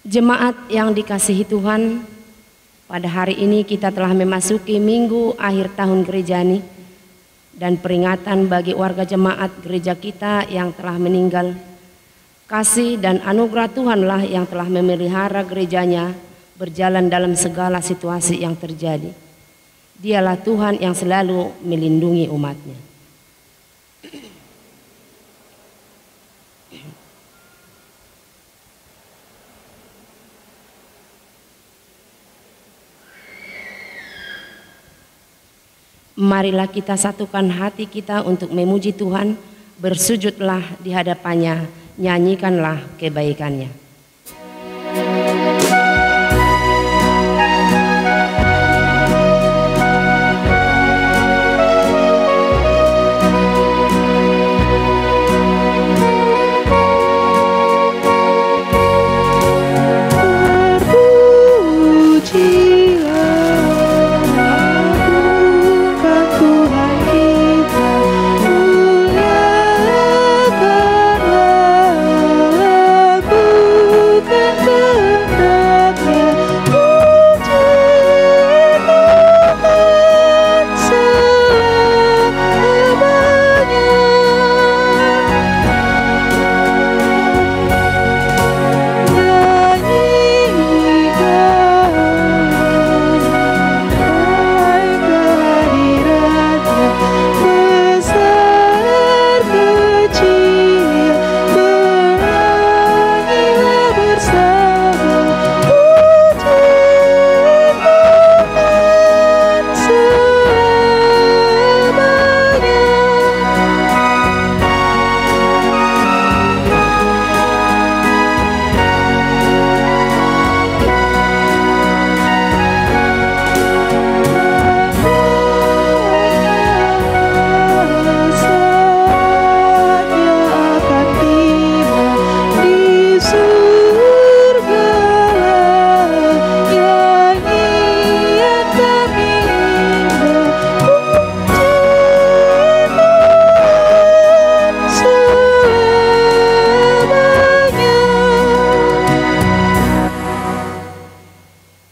Jemaat yang dikasihi Tuhan, pada hari ini kita telah memasuki minggu akhir tahun gerejani dan peringatan bagi warga jemaat gereja kita yang telah meninggal. Kasih dan anugerah Tuhanlah yang telah memelihara gerejanya berjalan dalam segala situasi yang terjadi. Dialah Tuhan yang selalu melindungi umatnya. Marilah kita satukan hati kita untuk memuji Tuhan, bersujudlah di hadapannya, nyanyikanlah kebaikannya.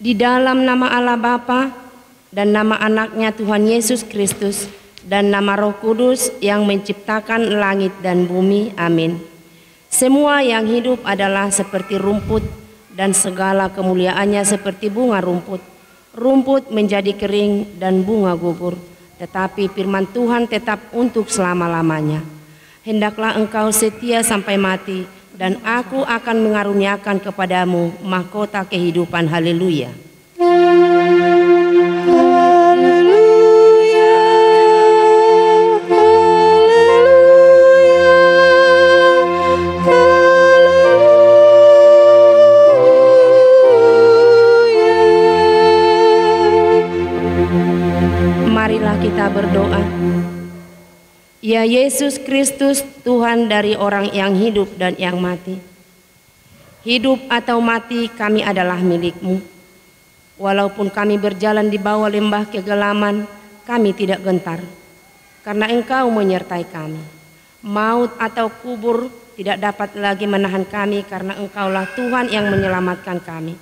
Di dalam nama Allah Bapa dan nama anaknya Tuhan Yesus Kristus dan nama Roh Kudus yang menciptakan langit dan bumi. Amin. Semua yang hidup adalah seperti rumput dan segala kemuliaannya seperti bunga rumput. Rumput menjadi kering dan bunga gugur, tetapi firman Tuhan tetap untuk selama-lamanya. Hendaklah engkau setia sampai mati, dan aku akan mengaruniakan kepadamu mahkota kehidupan. Haleluya. Marilah kita berdoa. Ya Yesus Kristus, Tuhan dari orang yang hidup dan yang mati. Hidup atau mati kami adalah milik-Mu. Walaupun kami berjalan di bawah lembah kegelaman, kami tidak gentar, karena Engkau menyertai kami. Maut atau kubur tidak dapat lagi menahan kami, karena Engkaulah Tuhan yang menyelamatkan kami.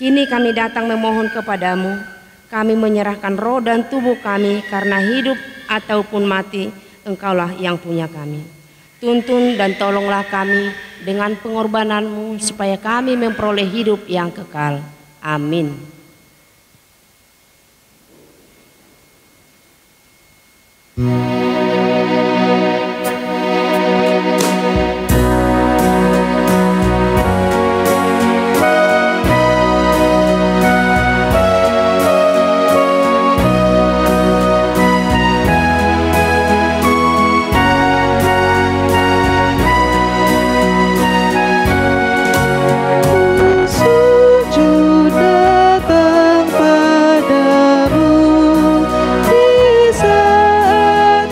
Kini kami datang memohon kepadamu. Kami menyerahkan roh dan tubuh kami, karena hidup ataupun mati, Engkaulah yang punya kami. Tuntun dan tolonglah kami dengan pengorbanan-Mu, supaya kami memperoleh hidup yang kekal. Amin. Datang padamu di saat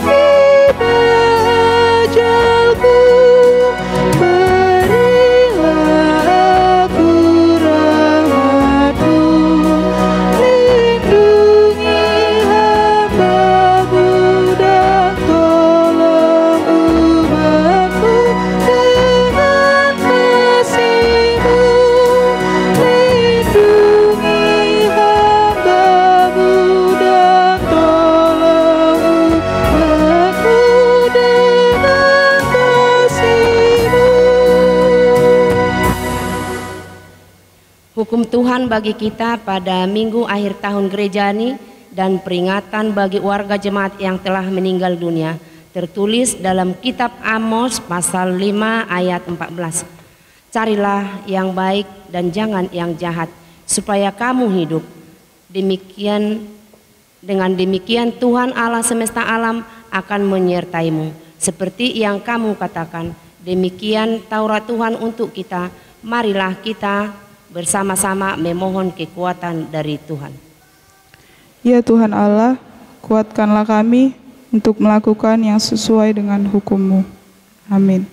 Hukum Tuhan bagi kita pada minggu akhir tahun gereja ini dan peringatan bagi warga jemaat yang telah meninggal dunia tertulis dalam kitab Amos pasal 5 ayat 14. Carilah yang baik dan jangan yang jahat supaya kamu hidup. Dengan demikian Tuhan Allah semesta alam akan menyertaimu. Seperti yang kamu katakan, demikian Taurat Tuhan untuk kita. Marilah kita bersama-sama memohon kekuatan dari Tuhan. Ya Tuhan Allah, kuatkanlah kami untuk melakukan yang sesuai dengan hukum-Mu. Amin.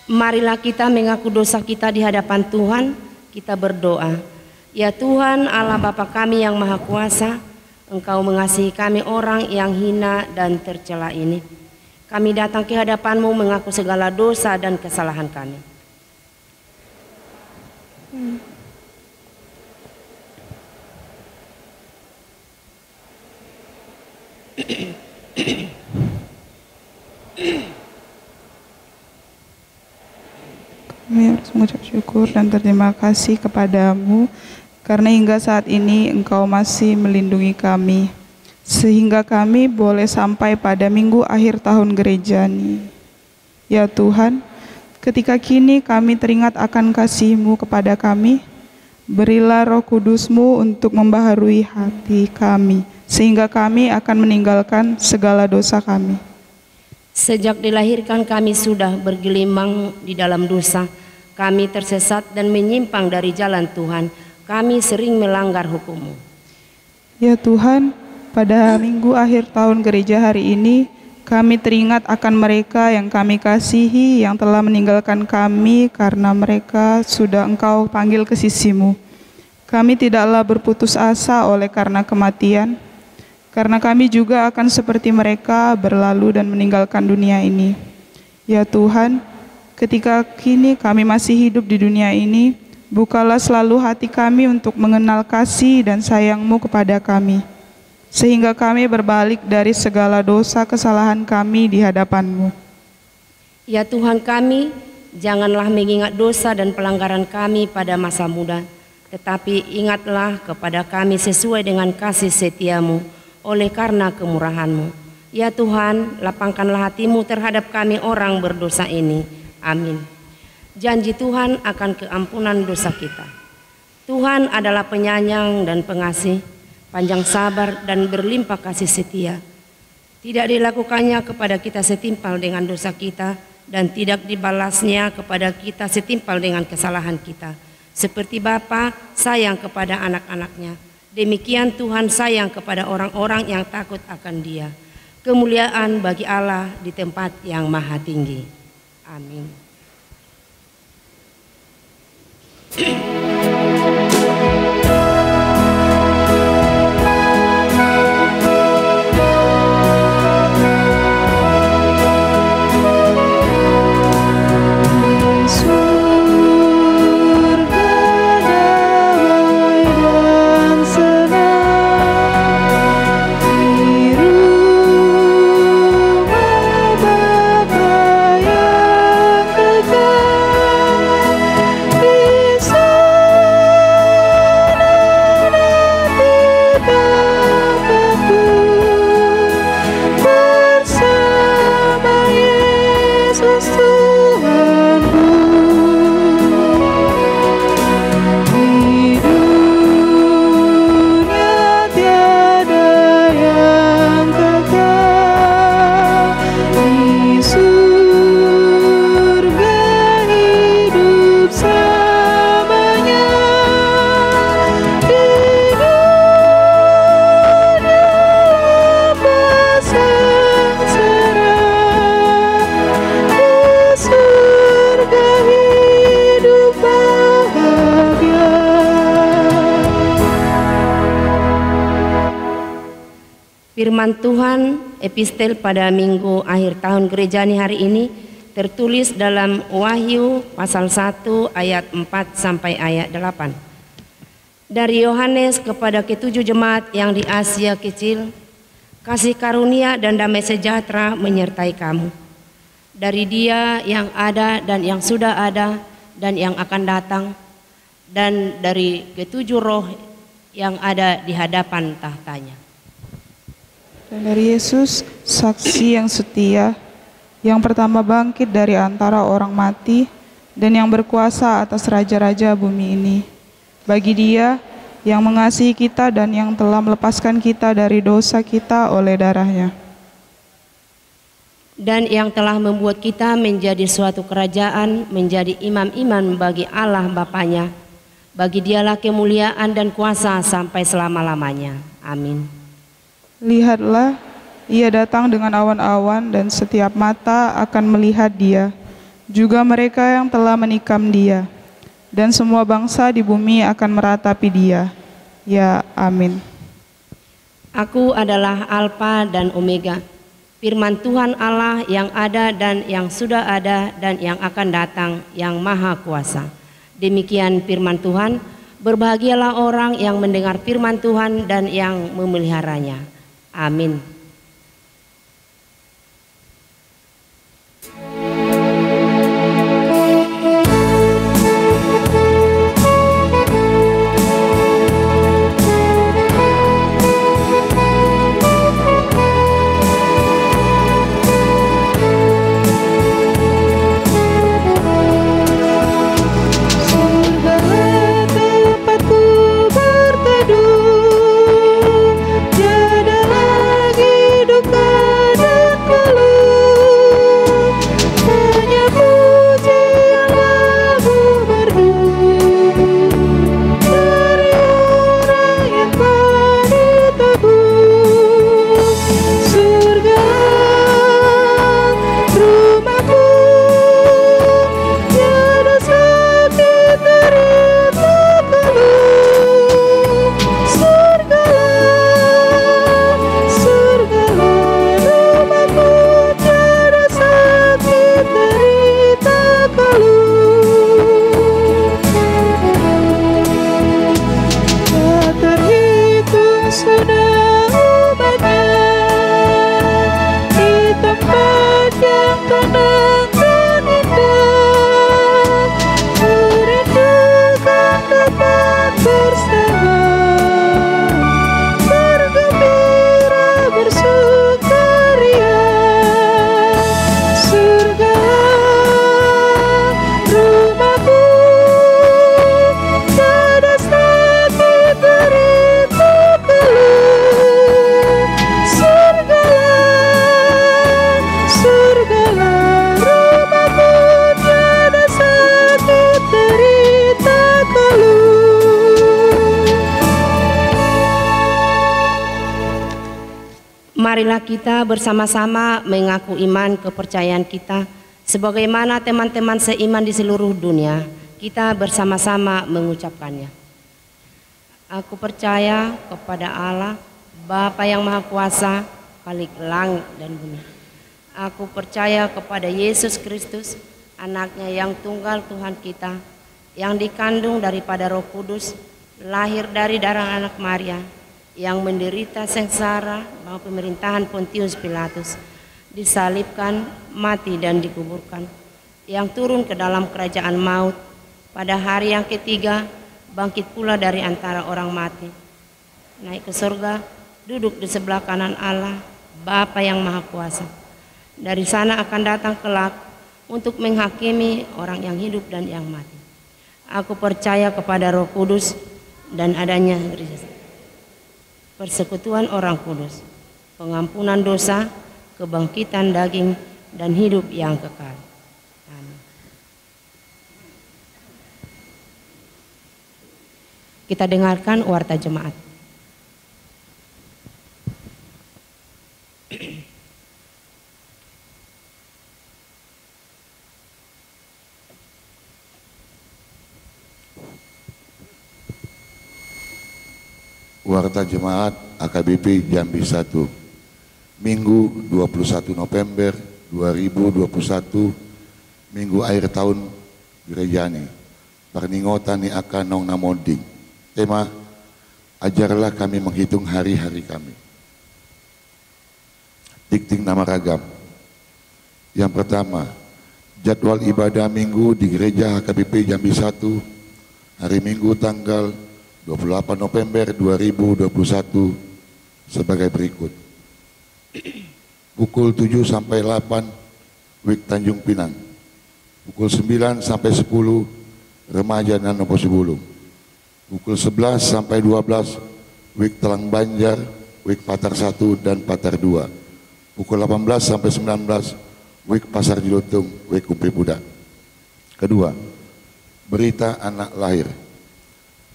Marilah kita mengaku dosa kita di hadapan Tuhan. Kita berdoa. Ya Tuhan Allah Bapa kami yang Maha Kuasa, Engkau mengasihi kami orang yang hina dan tercela ini. Kami datang ke hadapan-Mu mengaku segala dosa dan kesalahan kami. Kami harus mengucap syukur dan terima kasih kepadamu karena hingga saat ini Engkau masih melindungi kami sehingga kami boleh sampai pada minggu akhir tahun gereja ini. Ya Tuhan, ketika kini kami teringat akan kasih-Mu kepada kami, berilah Roh Kudus-Mu untuk membaharui hati kami sehingga kami akan meninggalkan segala dosa kami. Sejak dilahirkan kami sudah bergelimang di dalam dosa. Kami tersesat dan menyimpang dari jalan Tuhan. Kami sering melanggar hukum-Mu. Ya Tuhan, pada minggu akhir tahun gereja hari ini, kami teringat akan mereka yang kami kasihi yang telah meninggalkan kami karena mereka sudah Engkau panggil ke sisi-Mu. Kami tidaklah berputus asa oleh karena kematian, karena kami juga akan seperti mereka berlalu dan meninggalkan dunia ini. Ya Tuhan, ketika kini kami masih hidup di dunia ini, bukalah selalu hati kami untuk mengenal kasih dan sayang-Mu kepada kami, sehingga kami berbalik dari segala dosa kesalahan kami di hadapan-Mu. Ya Tuhan kami, janganlah mengingat dosa dan pelanggaran kami pada masa muda, tetapi ingatlah kepada kami sesuai dengan kasih setia-Mu, oleh karena kemurahan-Mu. Ya Tuhan, lapangkanlah hati-Mu terhadap kami orang berdosa ini. Amin. Janji Tuhan akan keampunan dosa kita. Tuhan adalah penyayang dan pengasih, panjang sabar dan berlimpah kasih setia. Tidak dilakukannya kepada kita setimpal dengan dosa kita, dan tidak dibalasnya kepada kita setimpal dengan kesalahan kita. Seperti Bapa sayang kepada anak-anaknya, demikian Tuhan sayang kepada orang-orang yang takut akan Dia. Kemuliaan bagi Allah di tempat yang maha tinggi. Amin. Firman Tuhan epistel pada minggu akhir tahun gerejani hari ini tertulis dalam Wahyu pasal 1 ayat 4 sampai ayat 8. Dari Yohanes kepada ketujuh jemaat yang di Asia Kecil, kasih karunia dan damai sejahtera menyertai kamu. Dari Dia yang ada dan yang sudah ada dan yang akan datang, dan dari ketujuh roh yang ada di hadapan tahtanya. Dan dari Yesus, saksi yang setia, yang pertama bangkit dari antara orang mati, dan yang berkuasa atas raja-raja bumi ini. Bagi Dia yang mengasihi kita dan yang telah melepaskan kita dari dosa kita oleh darah-Nya. Dan yang telah membuat kita menjadi suatu kerajaan, menjadi imam-imam bagi Allah Bapanya. Bagi Dialah kemuliaan dan kuasa sampai selama-lamanya. Amin. Lihatlah, Ia datang dengan awan-awan dan setiap mata akan melihat Dia, juga mereka yang telah menikam Dia, dan semua bangsa di bumi akan meratapi Dia. Ya, amin. Aku adalah Alfa dan Omega, firman Tuhan Allah yang ada dan yang sudah ada dan yang akan datang, yang maha kuasa. Demikian firman Tuhan, berbahagialah orang yang mendengar firman Tuhan dan yang memeliharanya. Amin. Tiada lagi marilah kita bersama-sama mengaku iman kepercayaan kita sebagaimana teman-teman seiman di seluruh dunia. Kita bersama-sama mengucapkannya. Aku percaya kepada Allah, Bapa yang Maha Kuasa, Khalik langit dan bumi. Aku percaya kepada Yesus Kristus, anaknya yang tunggal Tuhan kita, yang dikandung daripada Roh Kudus, lahir dari darah anak Maria, yang menderita sengsara bawah pemerintahan Pontius Pilatus, disalibkan, mati dan dikuburkan, yang turun ke dalam kerajaan maut, pada hari yang ketiga bangkit pula dari antara orang mati, naik ke surga, duduk di sebelah kanan Allah, Bapa yang Maha Kuasa. Dari sana akan datang kelak untuk menghakimi orang yang hidup dan yang mati. Aku percaya kepada Roh Kudus dan adanya gereja, persekutuan orang kudus, pengampunan dosa, kebangkitan daging, dan hidup yang kekal. Amin. Kita dengarkan warta jemaat. Warta Jemaat AKBP Jambi 1, Minggu 21 November 2021, Minggu akhir tahun gerejani. Perningotan ni akan nong namoding. Tema, ajarlah kami menghitung hari-hari kami. Dikting nama ragam. Yang pertama, jadwal ibadah minggu di gereja HKBP Jambi 1, hari Minggu tanggal 28 November 2021 sebagai berikut. Pukul 7 sampai 8 WIK Tanjung Pinang. Pukul 9 sampai 10 Remaja dan Posibulung. Pukul 11 sampai 12 WIK Telang Banjar, WIK Patar 1 dan Patar 2. Pukul 18 sampai 19 WIK Pasar Jilutung, WIK Umpe Pudak. Kedua, berita anak lahir.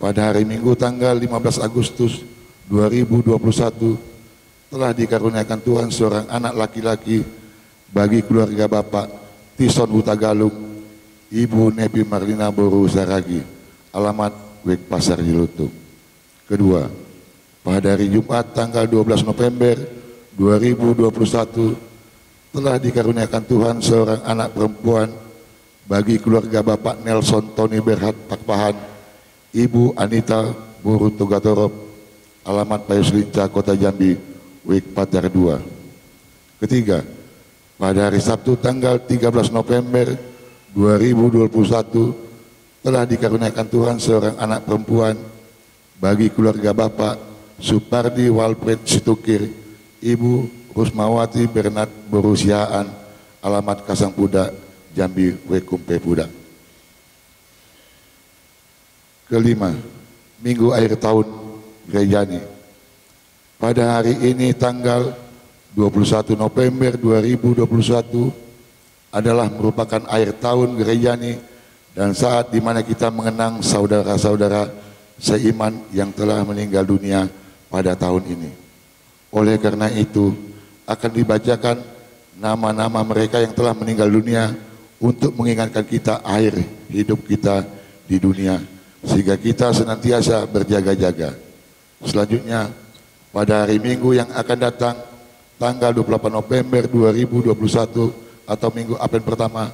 Pada hari Minggu tanggal 15 Agustus 2021 telah dikaruniakan Tuhan seorang anak laki-laki bagi keluarga Bapak Tison Hutagalung, Ibu Nepi Marlina Boru Saragi, alamat WIK Pasar Jilutung. Kedua, pada hari Jumat tanggal 12 November 2021 telah dikaruniakan Tuhan seorang anak perempuan bagi keluarga Bapak Nelson Tony Berhat Pakpahan, Ibu Anita Boru Togatorop, alamat Payus Linca, Kota Jambi, WIK Patar 2. Ketiga, pada hari Sabtu tanggal 13 November 2021 telah dikaruniakan Tuhan seorang anak perempuan bagi keluarga Bapak Supardi Walpret Situkir, Ibu Rusmawati Bernat Borusiaan, alamat Kasang Pudak, Jambi, WIK Umpe Pudak. Kelima, Minggu akhir tahun gerejani. Pada hari ini tanggal 21 November 2021 adalah merupakan akhir tahun gerejani dan saat di mana kita mengenang saudara-saudara seiman yang telah meninggal dunia pada tahun ini. Oleh karena itu akan dibacakan nama-nama mereka yang telah meninggal dunia untuk mengingatkan kita akhir hidup kita di dunia, sehingga kita senantiasa berjaga-jaga. Selanjutnya, pada hari Minggu yang akan datang, tanggal 28 November 2021 atau Minggu Advent pertama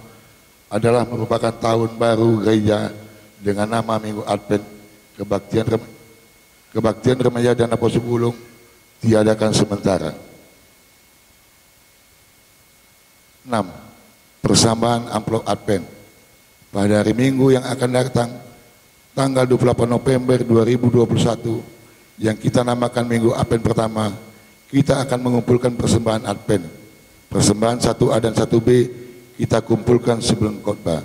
adalah merupakan tahun baru gereja dengan nama Minggu Advent Kebaktian Remaja dan Posibulung tiadakan sementara. 6. Persambahan amplop Advent. Pada hari Minggu yang akan datang, tanggal 28 November 2021 yang kita namakan Minggu Advent pertama, kita akan mengumpulkan persembahan Advent. Persembahan 1A dan 1B kita kumpulkan sebelum khotbah.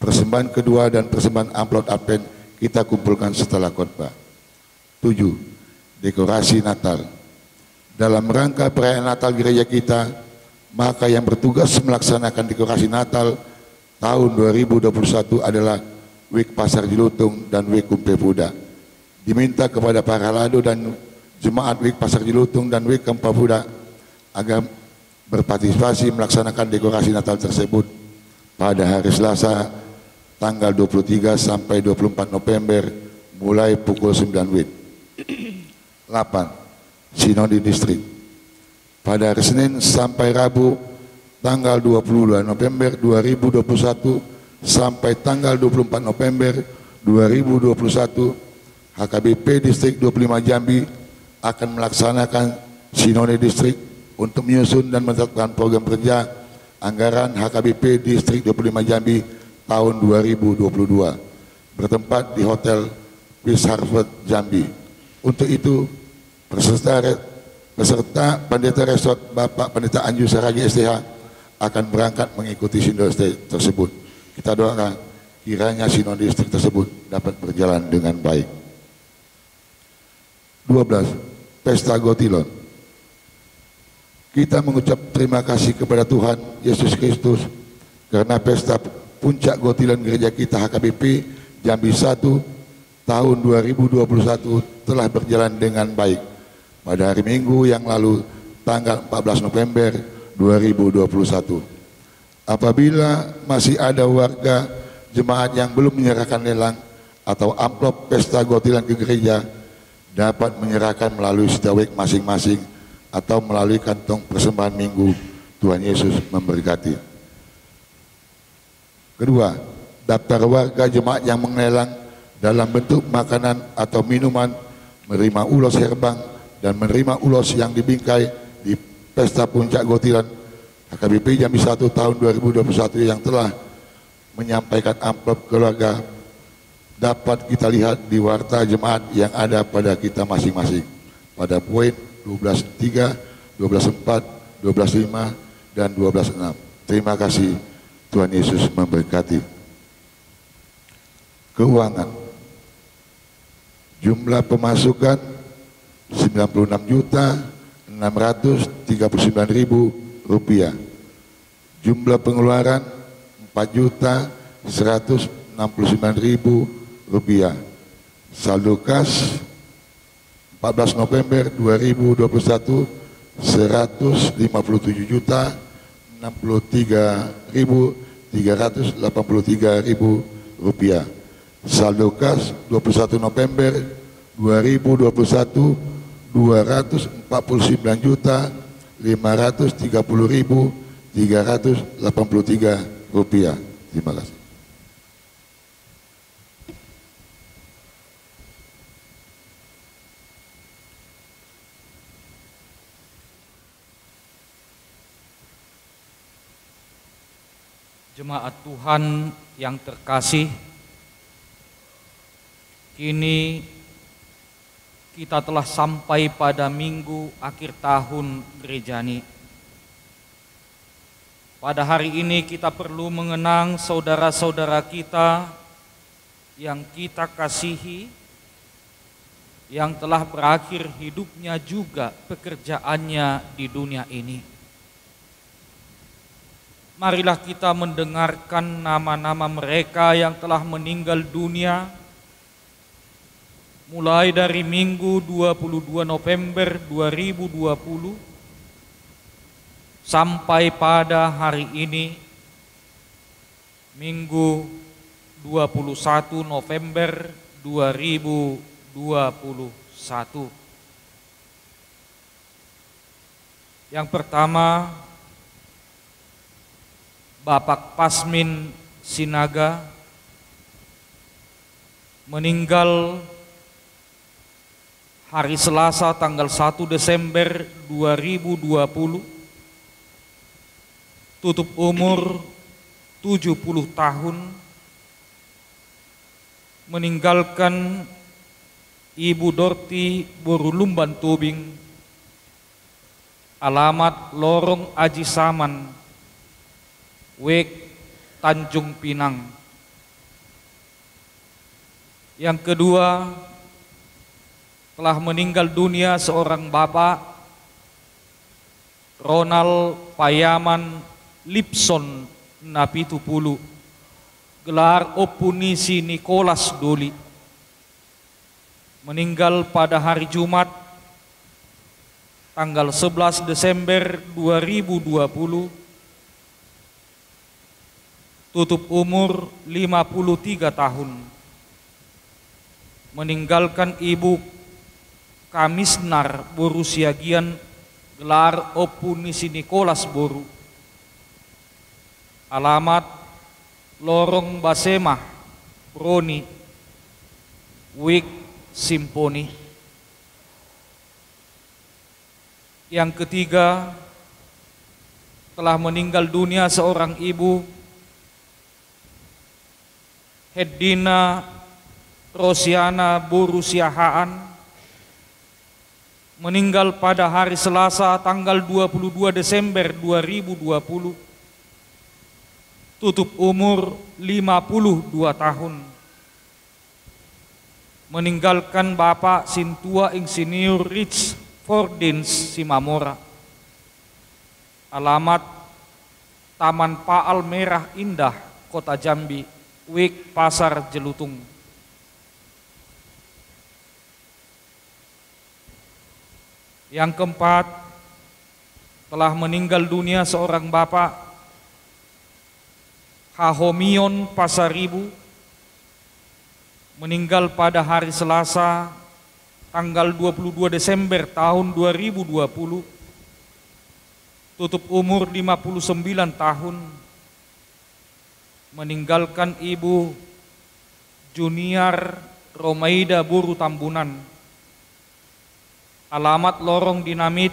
Persembahan kedua dan persembahan amplop Advent kita kumpulkan setelah khotbah. 7. Dekorasi Natal. Dalam rangka perayaan Natal gereja kita, maka yang bertugas melaksanakan dekorasi Natal tahun 2021 adalah WIK Pasar Jilutung dan WIK Umpe Pudak. Diminta kepada para lado dan jemaat WIK Pasar Jilutung dan WIK Umpe Pudak agar berpartisipasi melaksanakan dekorasi Natal tersebut pada hari Selasa tanggal 23 sampai 24 November mulai pukul 9 WIB. 8. Sinode Distrik pada hari Senin sampai Rabu tanggal 22 November 2021 sampai tanggal 24 November 2021, HKBP Distrik 25 Jambi akan melaksanakan Sinode Distrik untuk menyusun dan menetapkan program kerja anggaran HKBP Distrik 25 Jambi tahun 2022 bertempat di Hotel Peace Harvard Jambi. Untuk itu peserta Pendeta Resort Bapak Pendeta Anju Saragi STH akan berangkat mengikuti sinode tersebut. Kita doakan kiranya sinode distrik tersebut dapat berjalan dengan baik. 12. Pesta Gotilon. Kita mengucap terima kasih kepada Tuhan Yesus Kristus karena pesta puncak Gotilon gereja kita HKBP Jambi 1 tahun 2021 telah berjalan dengan baik pada hari Minggu yang lalu tanggal 14 November 2021. Apabila masih ada warga jemaat yang belum menyerahkan lelang atau amplop pesta Gotilon ke gereja, dapat menyerahkan melalui setiawek masing-masing atau melalui kantong persembahan minggu. Tuhan Yesus memberkati. Kedua, daftar warga jemaat yang menglelang dalam bentuk makanan atau minuman, menerima ulos herbang dan menerima ulos yang dibingkai di pesta puncak Gotilon HKBP Jambi 1 tahun 2021 yang telah menyampaikan amplop keluarga dapat kita lihat di warta jemaat yang ada pada kita masing-masing pada poin 12.3, 12.4, 12.5 dan 12.6. Terima kasih. Tuhan Yesus memberkati. Keuangan. Jumlah pemasukan 96.639.000 rupiah. Jumlah pengeluaran 4.169.000 rupiah. Saldo kas 14 November 2021 157.063.383.000 rupiah. Saldo kas 21 November 2021 201.530.383 rupiah. Terima kasih. Jemaat Tuhan yang terkasih, kini kita telah sampai pada minggu akhir tahun gerejani. Pada hari ini kita perlu mengenang saudara-saudara kita yang kita kasihi, yang telah berakhir hidupnya juga pekerjaannya di dunia ini. Marilah kita mendengarkan nama-nama mereka yang telah meninggal dunia mulai dari Minggu 22 November 2020 sampai pada hari ini Minggu 21 November 2021. Yang pertama, Bapak Pasmin Sinaga meninggal hari Selasa tanggal 1 Desember 2020, tutup umur 70 tahun, meninggalkan Ibu Dorti Borulumban Tubing, alamat Lorong Aji Saman, Wek Tanjung Pinang. Yang kedua, telah meninggal dunia seorang bapak, Ronald Payaman Lipson Napitupulu, gelar Opunisi Nicholas Doli, meninggal pada hari Jumat tanggal 11 Desember 2020, tutup umur 53 tahun, meninggalkan Ibu Kamisnar Boru Siagian, gelar Opunisi Nikolas Boru, alamat Lorong Basemah, Broni, Wik Simponi. Yang ketiga, telah meninggal dunia seorang ibu, Hedina Rosiana Boru Siahaan, meninggal pada hari Selasa tanggal 22 Desember 2020, tutup umur 52 tahun, meninggalkan Bapak Sintua Insinyur Rich Fordins Simamora, alamat Taman Paal Merah Indah, Kota Jambi, Wik Pasar Jelutung. Yang keempat, telah meninggal dunia seorang Bapak Hahomion Pasaribu, meninggal pada hari Selasa tanggal 22 Desember tahun 2020, tutup umur 59 tahun, meninggalkan Ibu Junior Romaida Boru Tambunan, alamat Lorong Dinamit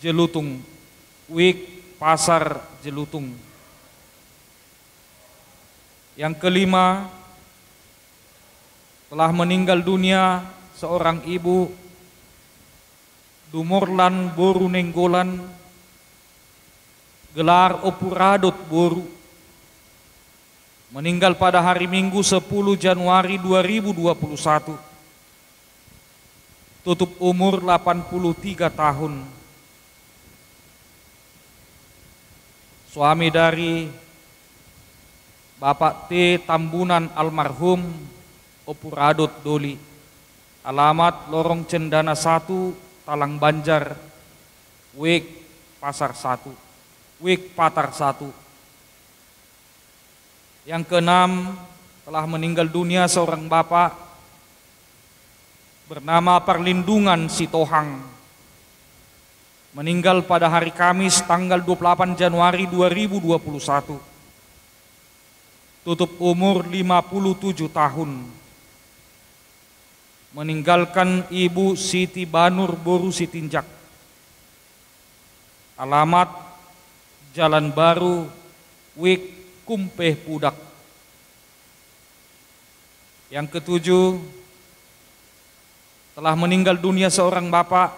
Jelutung, Wik Pasar Jelutung. Yang kelima, telah meninggal dunia seorang Ibu Dumorlan Boru Nenggolan, gelar Opuradot Boru, meninggal pada hari Minggu 10 Januari 2021, tutup umur 83 tahun. Suami dari Bapak T. Tambunan almarhum Opuradot Doli, alamat Lorong Cendana 1, Talang Banjar, Wik Pasar 1, Wik Patar 1. Yang keenam, telah meninggal dunia seorang bapak bernama Perlindungan Sitohang, meninggal pada hari Kamis tanggal 28 Januari 2021, tutup umur 57 tahun, meninggalkan Ibu Siti Banur Boru Sitinjak, alamat Jalan Baru, Wik Kumpeh Pudak. Yang ketujuh, telah meninggal dunia seorang Bapak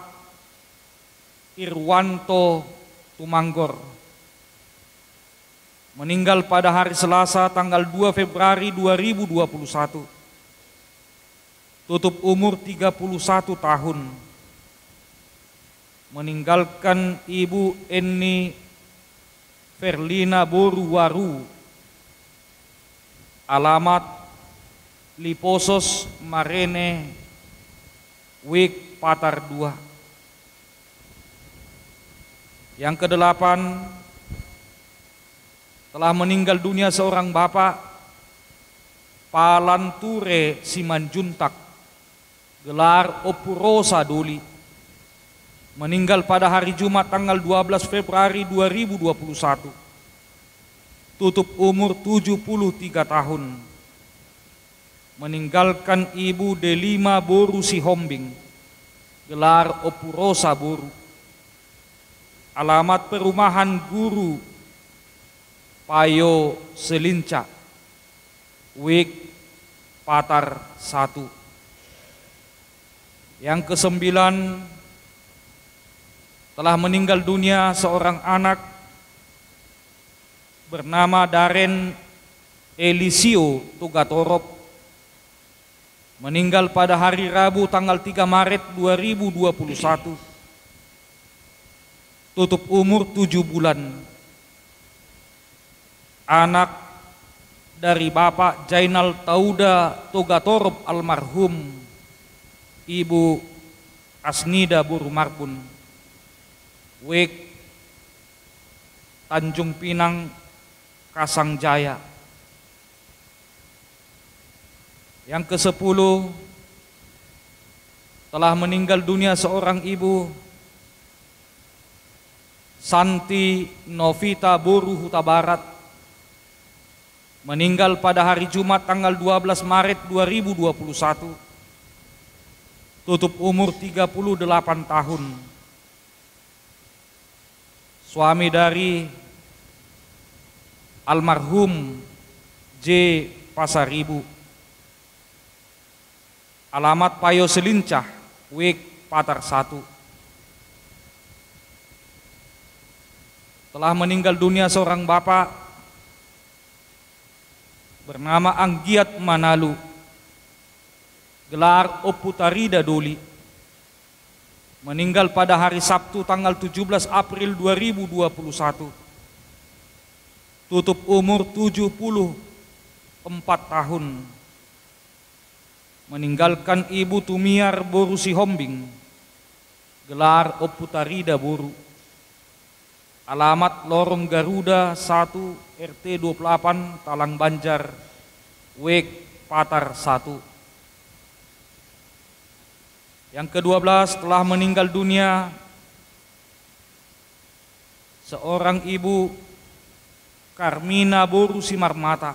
Irwanto Tumanggor, meninggal pada hari Selasa tanggal 2 Februari 2021, tutup umur 31 tahun, meninggalkan Ibu Eni Verlina Boru Waru, alamat Liposos Marene, Wik Patar 2. Yang kedelapan, telah meninggal dunia seorang Bapak Palanture Simanjuntak, gelar Opurosa Doli, meninggal pada hari Jumat tanggal 12 Februari 2021, tutup umur 73 tahun, meninggalkan Ibu Delima Boru Sihombing, gelar Opurosa Boru, alamat Perumahan Guru Payo Selinca, Wik Patar 1. Yang kesembilan, telah meninggal dunia seorang anak bernama Daren Elisio Tugatorop, meninggal pada hari Rabu tanggal 3 Maret 2021, tutup umur 7 bulan. Anak dari Bapak Jainal Tauda Tugatorop almarhum Ibu Asnida Boru Marbun, Wek Tanjung Pinang, Kasangjaya. Yang ke-10, telah meninggal dunia seorang ibu, Santi Novita Boru Huta Barat, meninggal pada hari Jumat tanggal 12 Maret 2021, tutup umur 38 tahun. Suami dari almarhum J. Pasaribu. Alamat Payo Selincah, Wek Patar 1. Telah meninggal dunia seorang bapak bernama Anggiat Manalu, gelar Oputarida Doli, meninggal pada hari Sabtu tanggal 17 April 2021, tutup umur 74 tahun, meninggalkan Ibu Tumiar Boru Sihombing, gelar Oputarida Boru. Alamat Lorong Garuda 1 RT 28 Talang Banjar, Wek Patar 1. Yang ke-12, telah meninggal dunia seorang ibu, Karmina Boru Simarmata,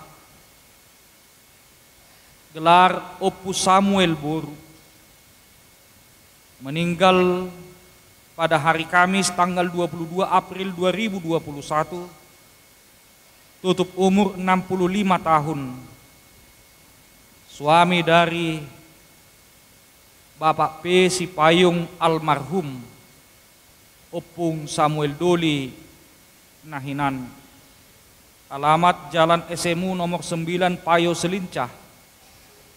gelar Opus Samuel Boru, meninggal pada hari Kamis tanggal 22 April 2021, tutup umur 65 tahun. Suami dari Bapak P. Sipayung almarhum Opung Samuel Doli Nahinan. Alamat Jalan SMU nomor 9 Payo Selincah,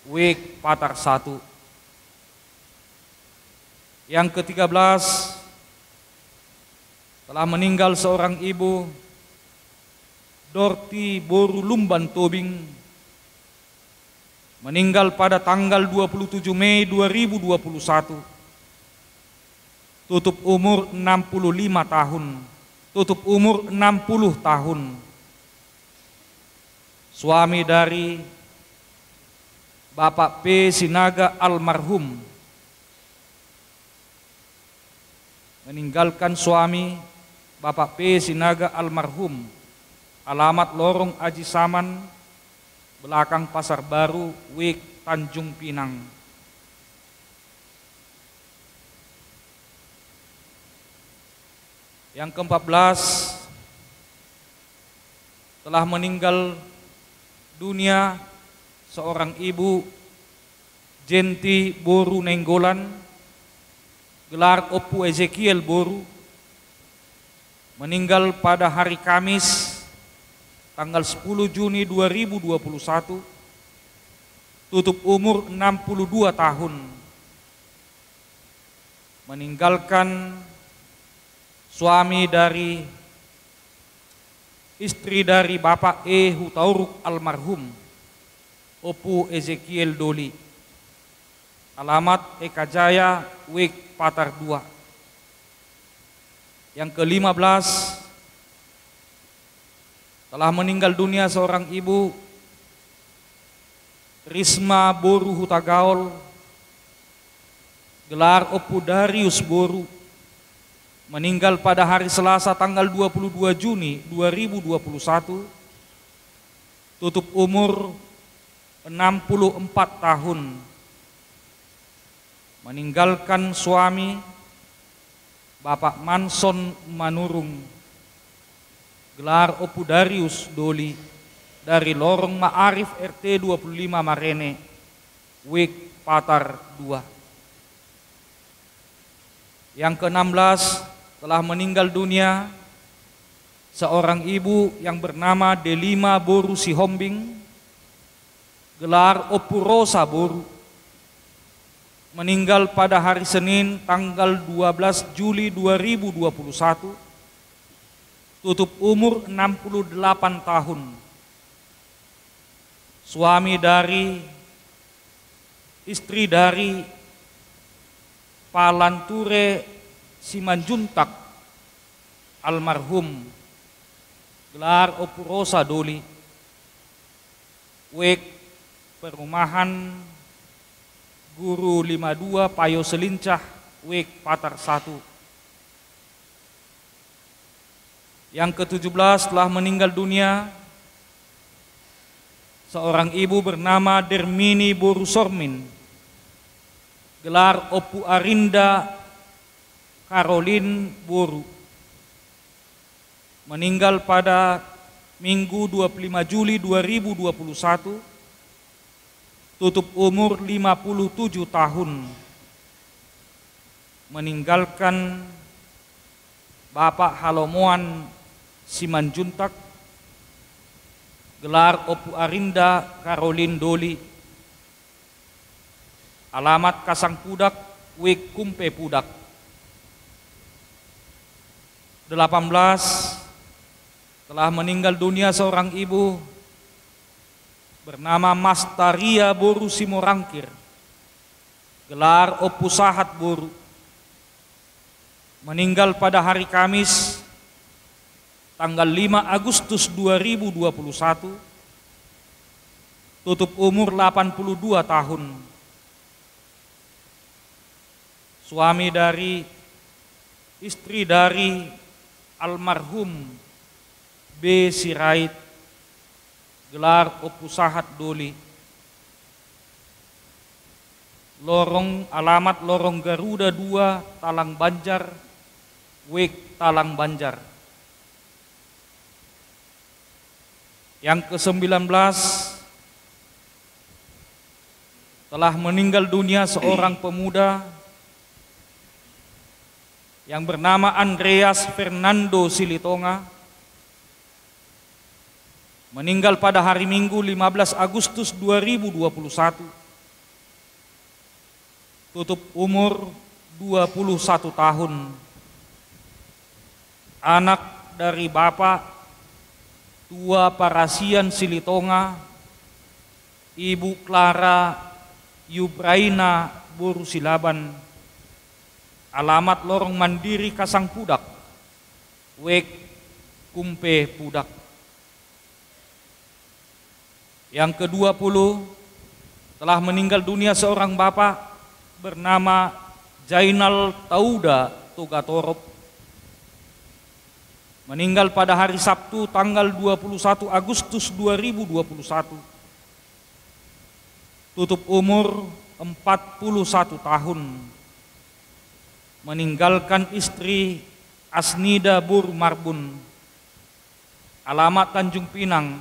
Wek Patar 1. Yang ke-13, telah meninggal seorang ibu, Dorti Boru Lumban Tobing, meninggal pada tanggal 27 Mei 2021, tutup umur 65 tahun, tutup umur 60 tahun. Suami dari Bapak P. Sinaga almarhum, meninggalkan suami Bapak P. Sinaga almarhum, alamat Lorong Aji Saman, belakang Pasar Baru, Wek Tanjung Pinang. Yang ke-14, telah meninggal dunia seorang ibu, Jenti Boru Nenggolan, gelar Opu Ezekiel Boru, meninggal pada hari Kamis tanggal 10 Juni 2021, tutup umur 62 tahun, meninggalkan suami dari istri dari Bapak E. Hutauruk almarhum, Opu Ezekiel Doli. Alamat Eka Jaya, Wek Patar 2. Yang ke-15, telah meninggal dunia seorang ibu, Risma Boru Hutagaol, gelar Opu Darius Boru, meninggal pada hari Selasa tanggal 22 Juni 2021, tutup umur 64 tahun, meninggalkan suami Bapak Manson Manurung, gelar Opu Darius Doli, dari Lorong Ma'arif RT 25 Marene, Wek Patar 2. Yang ke-16, telah meninggal dunia seorang ibu yang bernama Delima Boru Sihombing, gelar Opu Rosa Boru, meninggal pada hari Senin tanggal 12 Juli 2021, tutup umur 68 tahun. Suami dari istri dari Palanture Simanjuntak, almarhum gelar Opu Rosa Doli, Wek Perumahan Guru 52 Payo Selincah, Wek Patar 1. Yang ke-17 telah meninggal dunia seorang ibu bernama Dermini Boru Sormin, gelar Opu Arinda Caroline Boru, meninggal pada Minggu 25 Juli 2021, tutup umur 57 tahun, meninggalkan Bapak Halomoan Simanjuntak, gelar Opu Arinda Caroline Doli, alamat Kasang Pudak, Wek Kumpe Pudak. 18 telah meninggal dunia seorang ibu bernama Mas Taria Boru Simorangkir, gelar Opu Sahat Boru, meninggal pada hari Kamis tanggal 5 Agustus 2021, tutup umur 82 tahun. Suami dari istri dari almarhum B. Sirait, gelar Opu Sahat Doli, alamat Lorong Garuda 2 Talang Banjar, Wek Talang Banjar. Yang ke-19 telah meninggal dunia seorang pemuda yang bernama Andreas Fernando Silitonga, meninggal pada hari Minggu 15 Agustus 2021, tutup umur 21 tahun, anak dari Bapak Tua Parasian Silitonga, Ibu Clara Yubraina Boru Silaban, alamat Lorong Mandiri Kasang Pudak, Wek Kumpe Pudak. Yang ke-20 telah meninggal dunia seorang bapak bernama Jainal Tauda Togatorop, meninggal pada hari Sabtu tanggal 21 Agustus 2021, tutup umur 41 tahun, meninggalkan istri Asnida Bur Marbun, alamat Tanjung Pinang,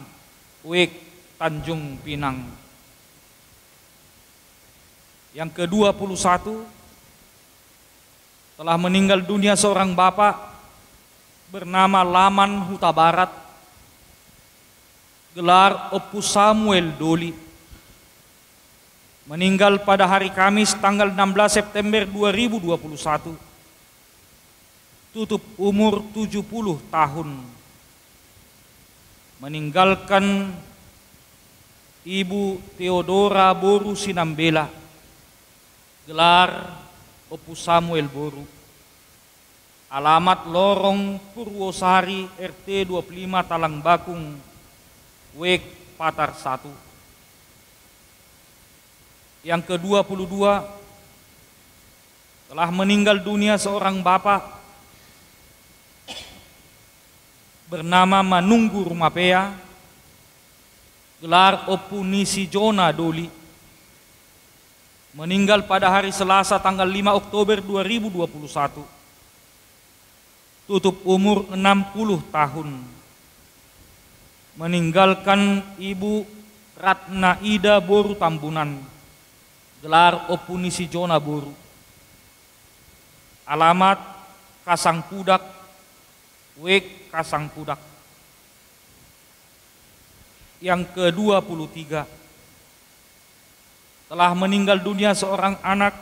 Wek Tanjung Pinang. Yang ke-21 telah meninggal dunia seorang bapak bernama Laman Huta Barat, gelar Opu Samuel Doli, meninggal pada hari Kamis tanggal 16 September 2021, tutup umur 70 tahun, meninggalkan Ibu Theodora Boru Sinambela, gelar Opu Samuel Boru, alamat Lorong Purwosari RT 25 Talang Bakung, Wek Patar 1. Yang ke-22 telah meninggal dunia seorang bapak bernama Manunggu Rumapea, gelar Opu Nisi Jona Doli, meninggal pada hari Selasa tanggal 5 Oktober 2021, tutup umur 60 tahun, meninggalkan Ibu Ratna Ida Boru Tambunan, gelar Opu Nisi Jona Boru, alamat Kasang Pudak, Wek Kasang Pudak. Yang ke-23 telah meninggal dunia seorang anak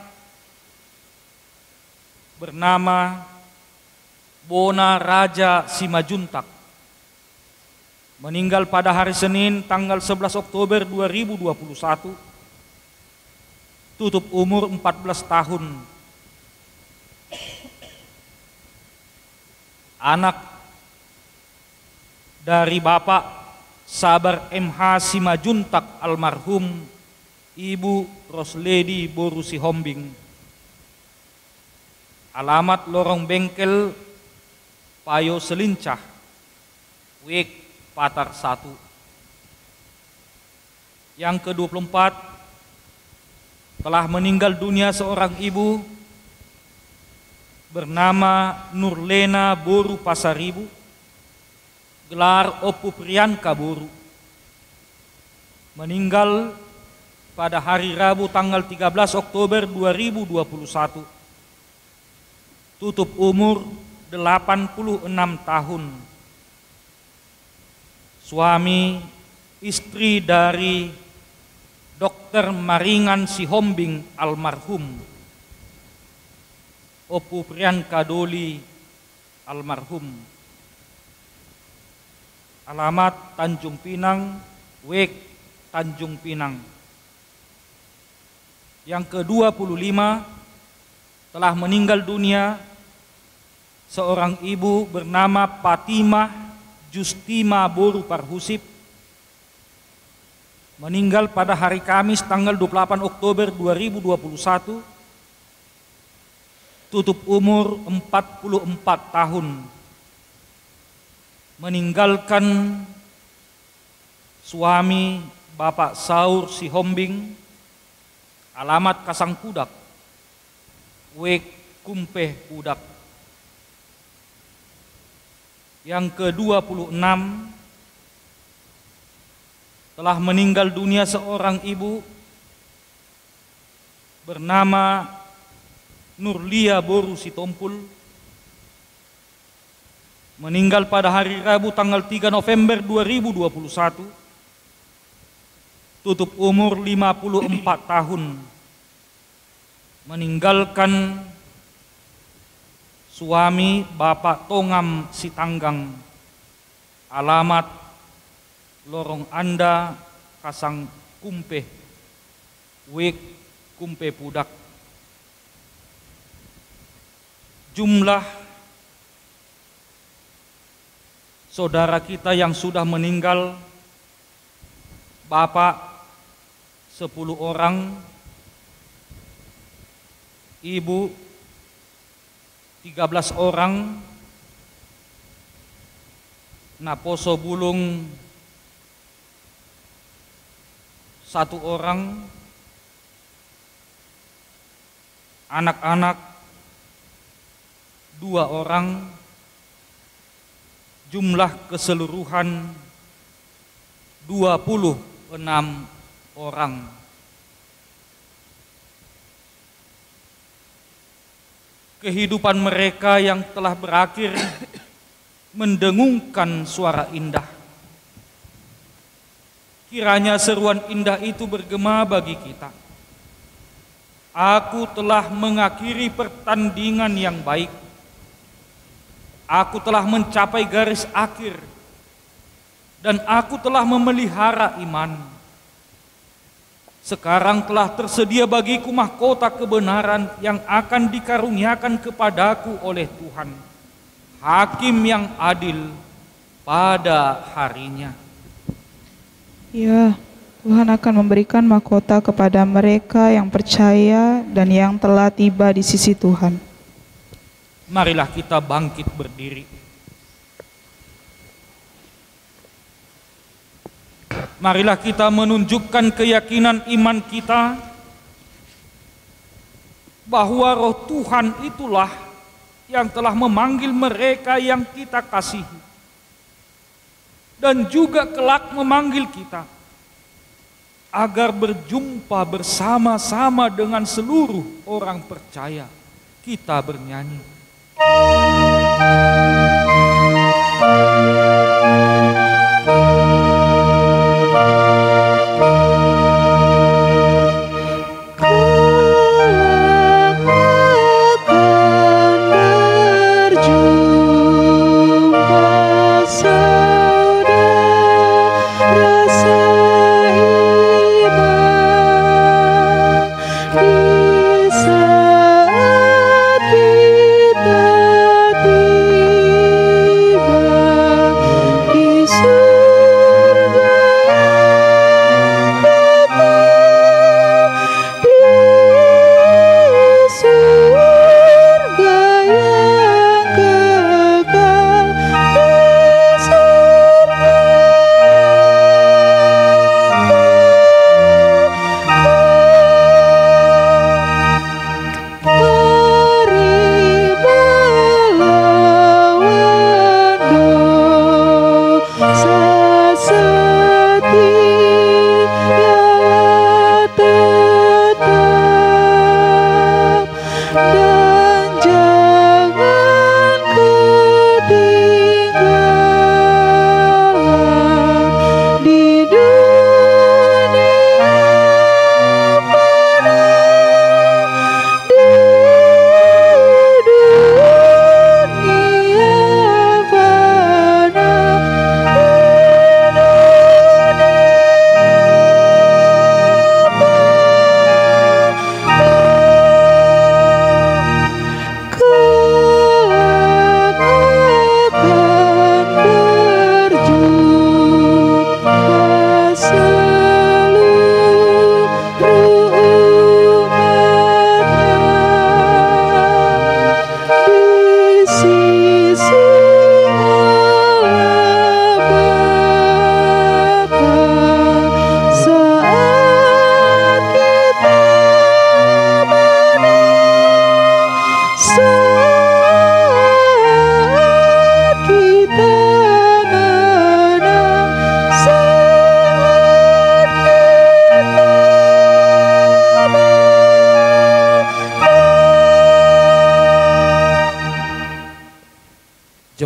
bernama Bona Raja Simajuntak, meninggal pada hari Senin tanggal 11 Oktober 2021, tutup umur 14 tahun, anak dari Bapak Sabar MH Simajuntak almarhum Ibu Rosledi Boru Sihombing. Alamat lorong bengkel Payo Selincah, Wek Patar 1. Yang ke-24, telah meninggal dunia seorang ibu bernama Nurlena Boru Pasaribu, gelar Opu Priyanka Boru. Meninggal pada hari Rabu tanggal 13 Oktober 2021. Tutup umur 86 tahun. Suami istri dari Dr. Maringan Sihombing almarhum, Opu Priyanka Doli almarhum. Alamat Tanjung Pinang, Wek Tanjung Pinang. Yang ke-25, telah meninggal dunia seorang ibu bernama Fatimah Justima Boru Parhusip. Meninggal pada hari Kamis tanggal 28 Oktober 2021. Tutup umur 44 tahun. Meninggalkan suami Bapak Saur Sihombing, alamat Kasang Pudak, Wek Kumpeh Pudak. Yang ke-26, telah meninggal dunia seorang ibu bernama Nurlia Boru Sitompul. Meninggal pada hari Rabu tanggal 3 November 2021. Tutup umur 54 tahun. Meninggalkan suami Bapak Tongam Sitanggang, alamat Lorong Anda, Kasang Kumpeh, Wek Kumpeh Pudak. Jumlah saudara kita yang sudah meninggal, Bapak 10 orang, Ibu 13 orang, Naposo Bulung 1 orang, anak-anak 2 orang, jumlah keseluruhan 26 orang. Kehidupan mereka yang telah berakhir mendengungkan suara indah. Kiranya seruan indah itu bergema bagi kita. Aku telah mengakhiri pertandingan yang baik. Aku telah mencapai garis akhir. Dan aku telah memelihara iman. Sekarang telah tersedia bagiku mahkota kebenaran yang akan dikaruniakan kepadaku oleh Tuhan, Hakim yang adil pada harinya. Ya, Tuhan akan memberikan mahkota kepada mereka yang percaya dan yang telah tiba di sisi Tuhan. Marilah kita bangkit berdiri. Marilah kita menunjukkan keyakinan iman kita bahwa Roh Tuhan itulah yang telah memanggil mereka yang kita kasihi dan juga kelak memanggil kita agar berjumpa bersama-sama dengan seluruh orang percaya. Kita bernyanyi. Di saat kita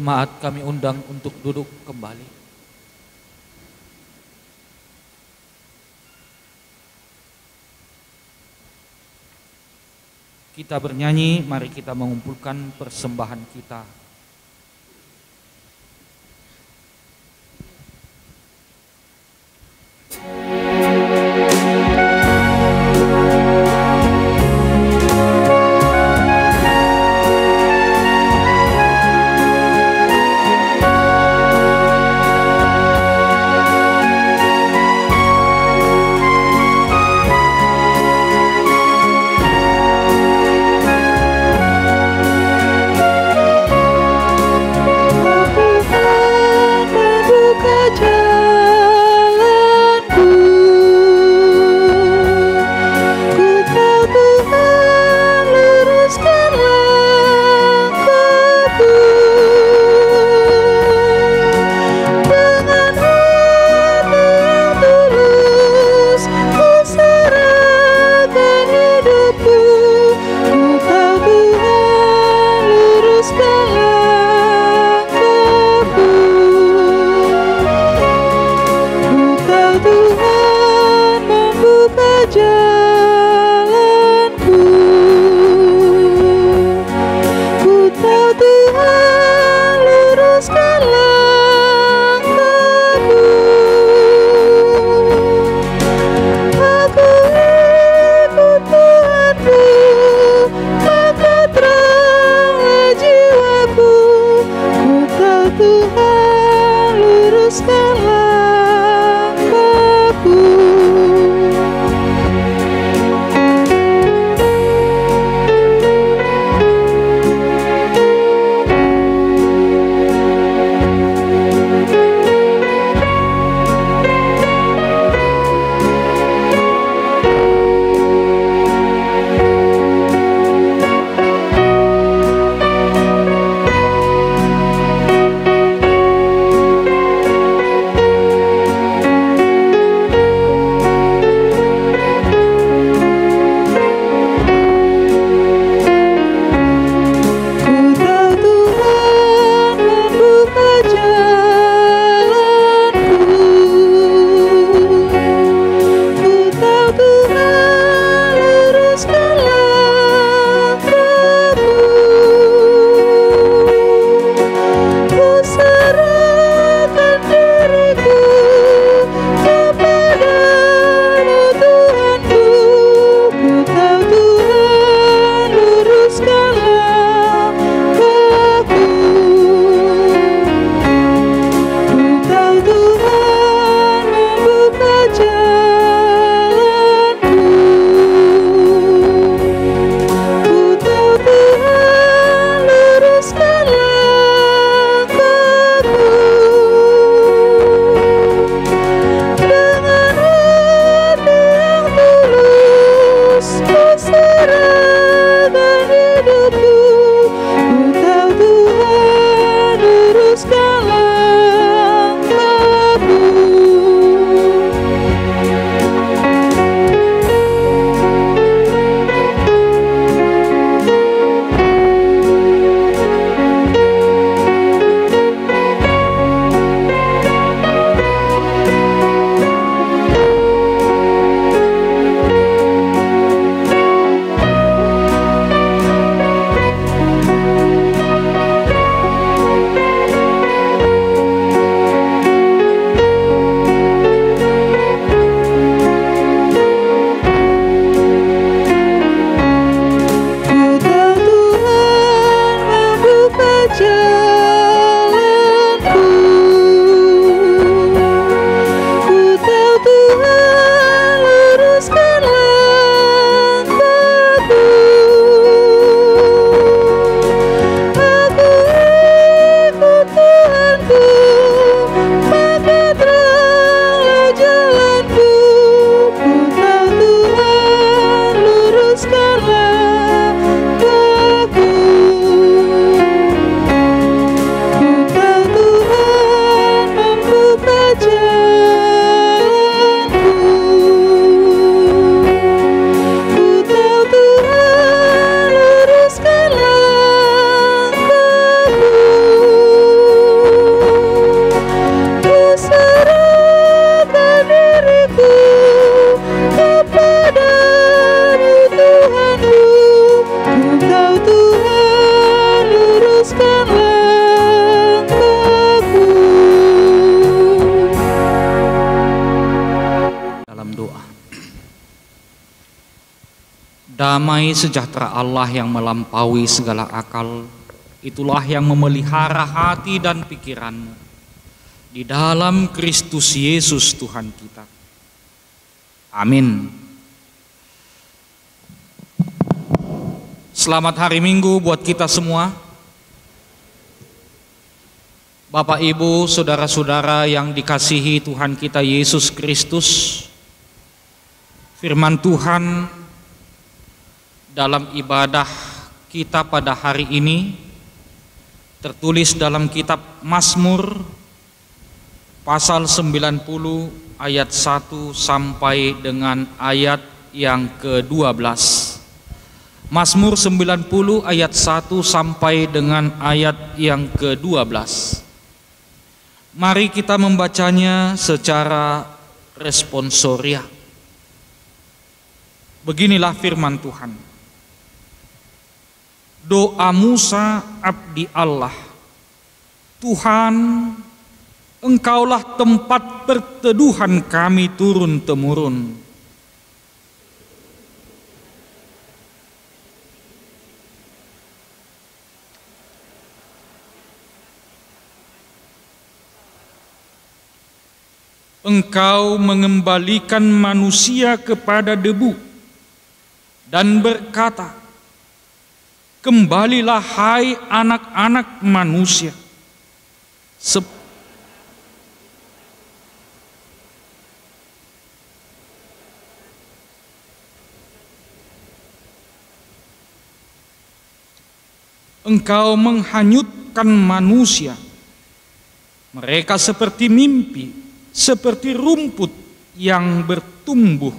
Jemaat kami undang untuk duduk kembali. Kita bernyanyi, mari kita mengumpulkan persembahan kita. Damai sejahtera Allah yang melampaui segala akal, itulah yang memelihara hati dan pikiranmu di dalam Kristus Yesus Tuhan kita. Amin. Selamat hari Minggu buat kita semua. Bapak, Ibu, saudara-saudara yang dikasihi Tuhan kita Yesus Kristus, firman Tuhan dalam ibadah kita pada hari ini tertulis dalam kitab Mazmur pasal 90 ayat 1 sampai dengan ayat yang ke-12. Mazmur 90 ayat 1 sampai dengan ayat yang ke-12. Mari kita membacanya secara responsoria. Beginilah firman Tuhan. Doa Musa abdi Allah, Tuhan, Engkaulah tempat perteduhan kami turun-temurun. Engkau mengembalikan manusia kepada debu dan berkata, kembalilah hai anak-anak manusia. Engkau menghanyutkan manusia. Mereka seperti mimpi, seperti rumput yang bertumbuh.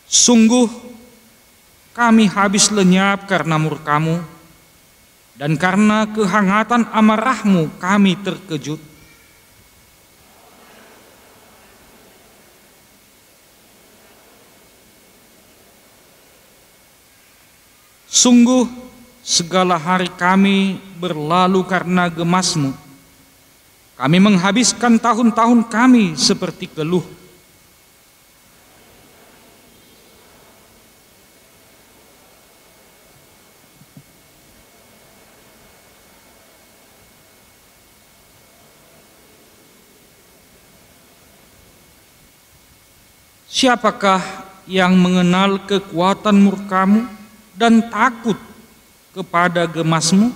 Sungguh kami habis lenyap karena murka-Mu, dan karena kehangatan amarah-Mu kami terkejut. Sungguh segala hari kami berlalu karena gemas-Mu. Kami menghabiskan tahun-tahun kami seperti keluh. Siapakah yang mengenal kekuatan murka-Mu dan takut kepada gemas-Mu?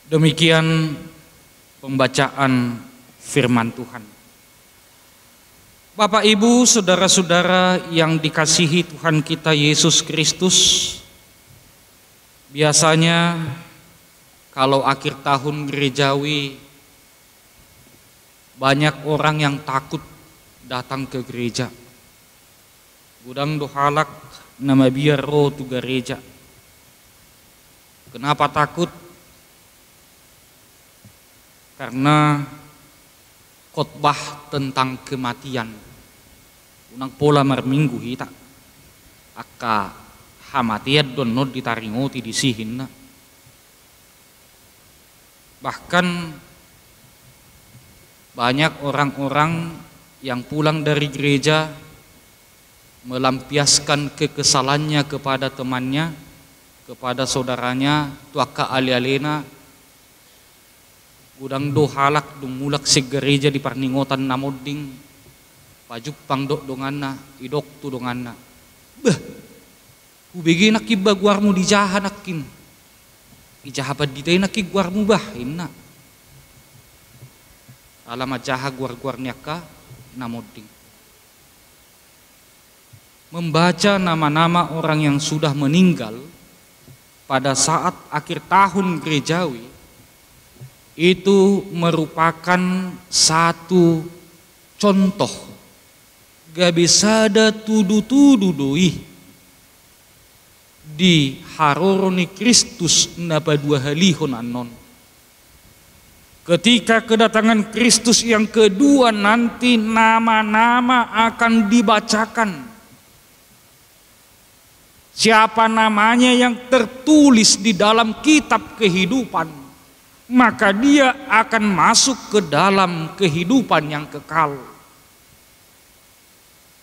Demikian pembacaan firman Tuhan. Bapak, Ibu, saudara-saudara yang dikasihi Tuhan kita Yesus Kristus, biasanya kalau akhir tahun gerejawi banyak orang yang takut datang ke gereja. Gudang dohalak nama biar roh tu gereja. Kenapa takut? Karena khotbah tentang kematian. Unang pola marminggu hita. Aka hamatiad don nod ditaringoti disihin na. Bahkan banyak orang-orang yang pulang dari gereja melampiaskan kekesalannya kepada temannya, kepada saudaranya, tuaka ali-alena, gudang dohalak dung mulak si gereja di parningotan namoding, pajuk pangdok donganna, idok tu donganna. Bah, ubegi nakibba guarmu di jaha nakin. Ijahabat ditay nakiguarmu bah, inna. Alamat jaha guar-guarnya ka namoding. Membaca nama-nama orang yang sudah meninggal pada saat akhir tahun gerejawi itu merupakan satu contoh gak bisa ada tudu-tudu doi di haroroni Kristus napa dua halihon anon. Ketika kedatangan Kristus yang kedua nanti nama-nama akan dibacakan. siapa namanya yang tertulis di dalam kitab kehidupan, maka dia akan masuk ke dalam kehidupan yang kekal.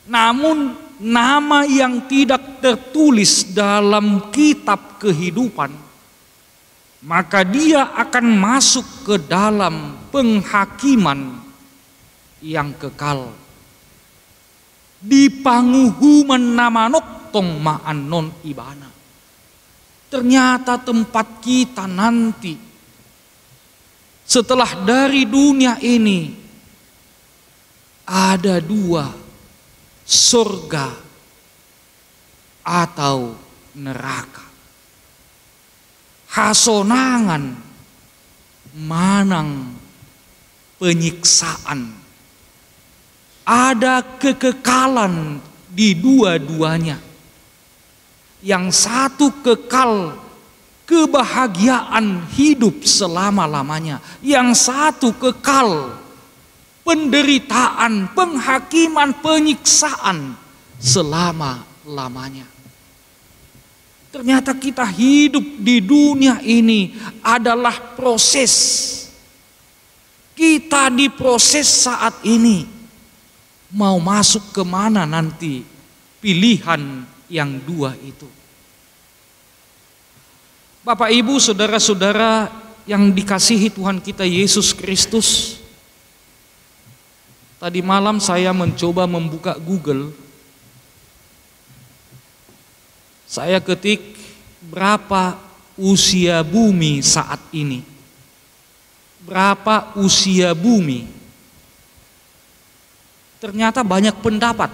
Namun nama yang tidak tertulis dalam kitab kehidupan, maka dia akan masuk ke dalam penghakiman yang kekal. Di panguhuman nama noktong maan non ibana. Ternyata tempat kita nanti setelah dari dunia ini ada dua, surga atau neraka. Hasonangan manang penyiksaan. Ada kekekalan di dua-duanya. Yang satu kekal kebahagiaan hidup selama-lamanya. Yang satu kekal penderitaan, penghakiman, penyiksaan selama-lamanya. Ternyata kita hidup di dunia ini adalah proses. Kita diproses saat ini. Mau masuk kemana nanti pilihan yang dua itu. Bapak Ibu saudara-saudara yang dikasihi Tuhan kita Yesus Kristus. Tadi malam saya mencoba membuka Google. Saya ketik berapa usia bumi saat ini. Berapa usia bumi? Ternyata banyak pendapat.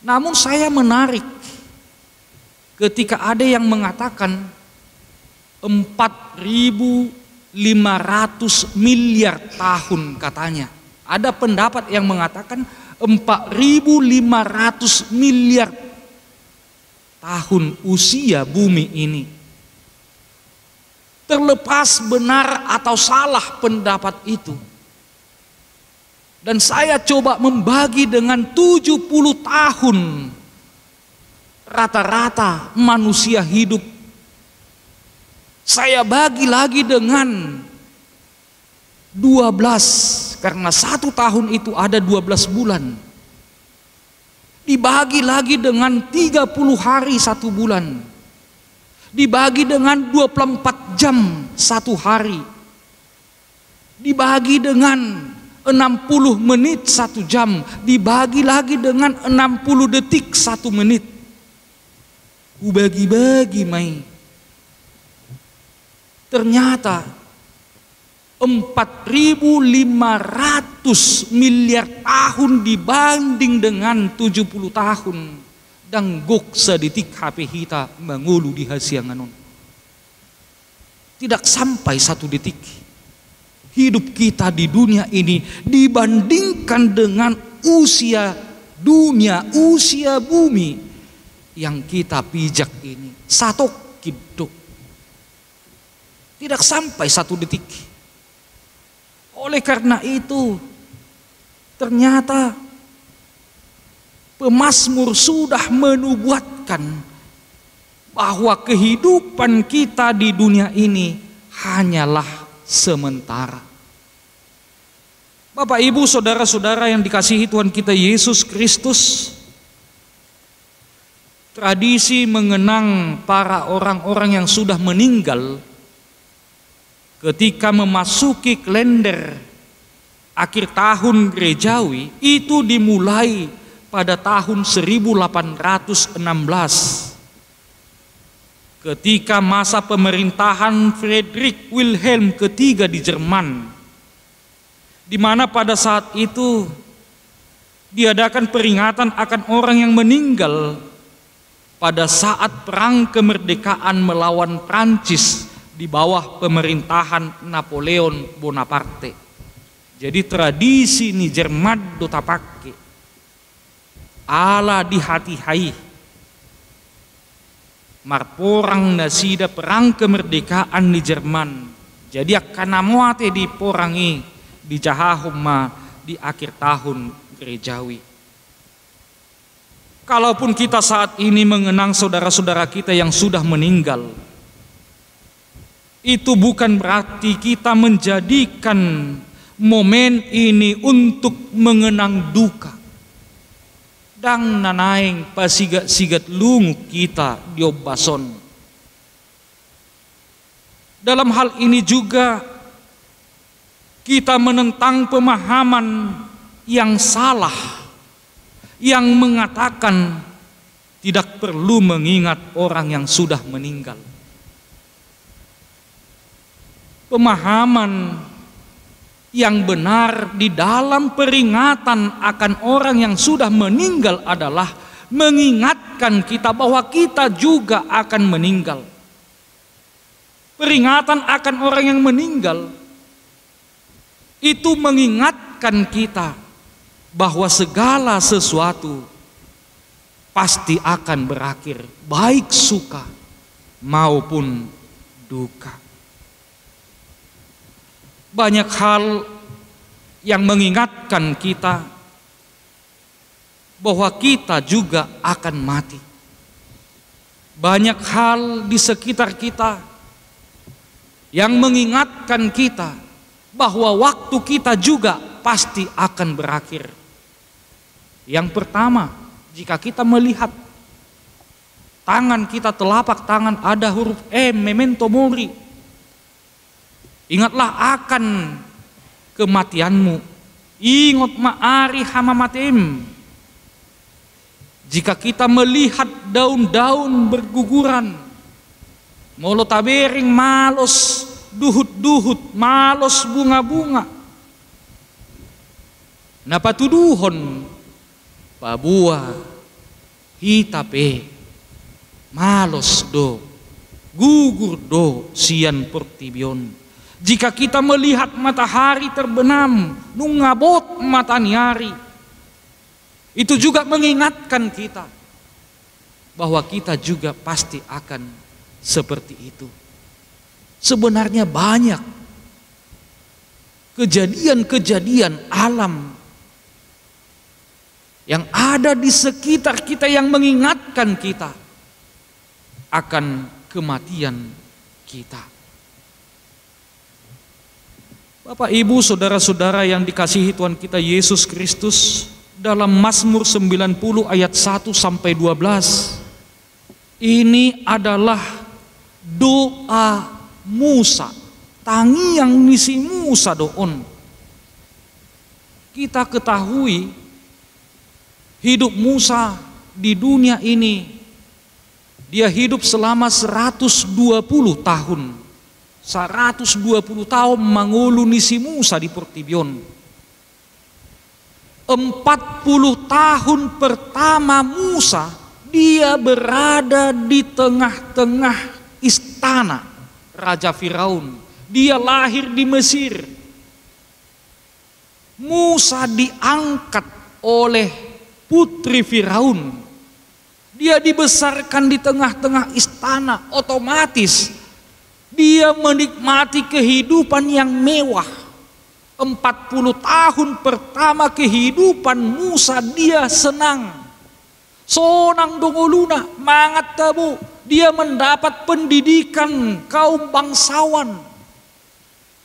Namun saya menarik ketika ada yang mengatakan 4.500 miliar tahun katanya. Ada pendapat yang mengatakan 4.500 miliar tahun usia bumi ini. Terlepas benar atau salah pendapat itu. Dan saya coba membagi dengan 70 tahun rata-rata manusia hidup. Saya bagi lagi dengan 12, karena 1 tahun itu ada 12 bulan. Dibagi lagi dengan 30 hari 1 bulan. Dibagi dengan 24 jam 1 hari. Dibagi dengan 60 menit 1 jam, dibagi lagi dengan 60 detik 1 menit. Bagi-bagi mai. Ternyata 4.500 miliar tahun dibanding dengan 70 tahun. Dan gok sedetik HP kita mengulu di hasianganon. Tidak sampai 1 detik. Hidup kita di dunia ini dibandingkan dengan usia dunia, usia bumi yang kita pijak ini. 1 kiduk. Tidak sampai 1 detik. Oleh karena itu, ternyata pemazmur sudah menubuatkan bahwa kehidupan kita di dunia ini hanyalah sementara. Bapak Ibu saudara-saudara yang dikasihi Tuhan kita Yesus Kristus, tradisi mengenang para orang-orang yang sudah meninggal ketika memasuki kalender akhir tahun gerejawi itu dimulai pada tahun 1816. Ketika masa pemerintahan Friedrich Wilhelm III di Jerman, di mana pada saat itu diadakan peringatan akan orang yang meninggal pada saat perang kemerdekaan melawan Prancis di bawah pemerintahan Napoleon Bonaparte. Jadi tradisi ni Jerman do tapake ala di hati hai marporang nasida perang kemerdekaan di Jerman. Jadi akan namuate diporangi di Jahahuma di akhir tahun gerejawi. Kalaupun kita saat ini mengenang saudara-saudara kita yang sudah meninggal, itu bukan berarti kita menjadikan momen ini untuk mengenang duka. Dang nanaing pasigat-sigat lungu kita diobason. Dalam hal ini juga kita menentang pemahaman yang salah yang mengatakan tidak perlu mengingat orang yang sudah meninggal. Pemahaman yang benar di dalam peringatan akan orang yang sudah meninggal adalah mengingatkan kita bahwa kita juga akan meninggal. Peringatan akan orang yang meninggal itu mengingatkan kita bahwa segala sesuatu pasti akan berakhir, baik suka maupun duka. Banyak hal yang mengingatkan kita bahwa kita juga akan mati. Banyak hal di sekitar kita yang mengingatkan kita bahwa waktu kita juga pasti akan berakhir. Yang pertama, jika kita melihat tangan kita, telapak tangan ada huruf M, memento mori. Ingatlah akan kematianmu. Ingat ma'ari hama matem. Jika kita melihat daun-daun berguguran, molo tabering malos duhut-duhut, malos bunga-bunga. Napa tuduhon pabua hitape malos do gugur do sian pertibion. Jika kita melihat matahari terbenam nungabot mataniari, itu juga mengingatkan kita bahwa kita juga pasti akan seperti itu. Sebenarnya banyak kejadian-kejadian alam yang ada di sekitar kita yang mengingatkan kita akan kematian kita. Bapak, Ibu, saudara-saudara yang dikasihi Tuhan kita Yesus Kristus, dalam Mazmur 90 ayat 1 sampai 12, ini adalah doa Musa, tangi yang misi Musa doon. Kita ketahui hidup Musa di dunia ini, dia hidup selama 120 tahun. 120 tahun mangulu nisi Musa di Pertibion. 40 tahun pertama Musa, dia berada di tengah-tengah istana Raja Firaun. Dia lahir di Mesir. Musa diangkat oleh putri Firaun. Dia dibesarkan di tengah-tengah istana, otomatis dia menikmati kehidupan yang mewah. 40 tahun pertama kehidupan Musa dia senang. Sonang dongoluna, mangat tabu. Dia mendapat pendidikan kaum bangsawan.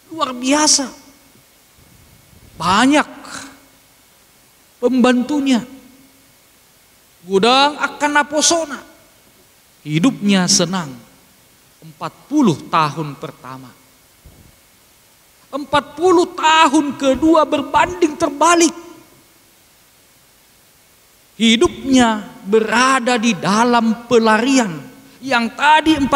Luar biasa. Banyak pembantunya. Gudang akan naposona. Hidupnya senang. 40 tahun pertama. 40 tahun kedua berbanding terbalik. Hidupnya berada di dalam pelarian. Yang tadi 40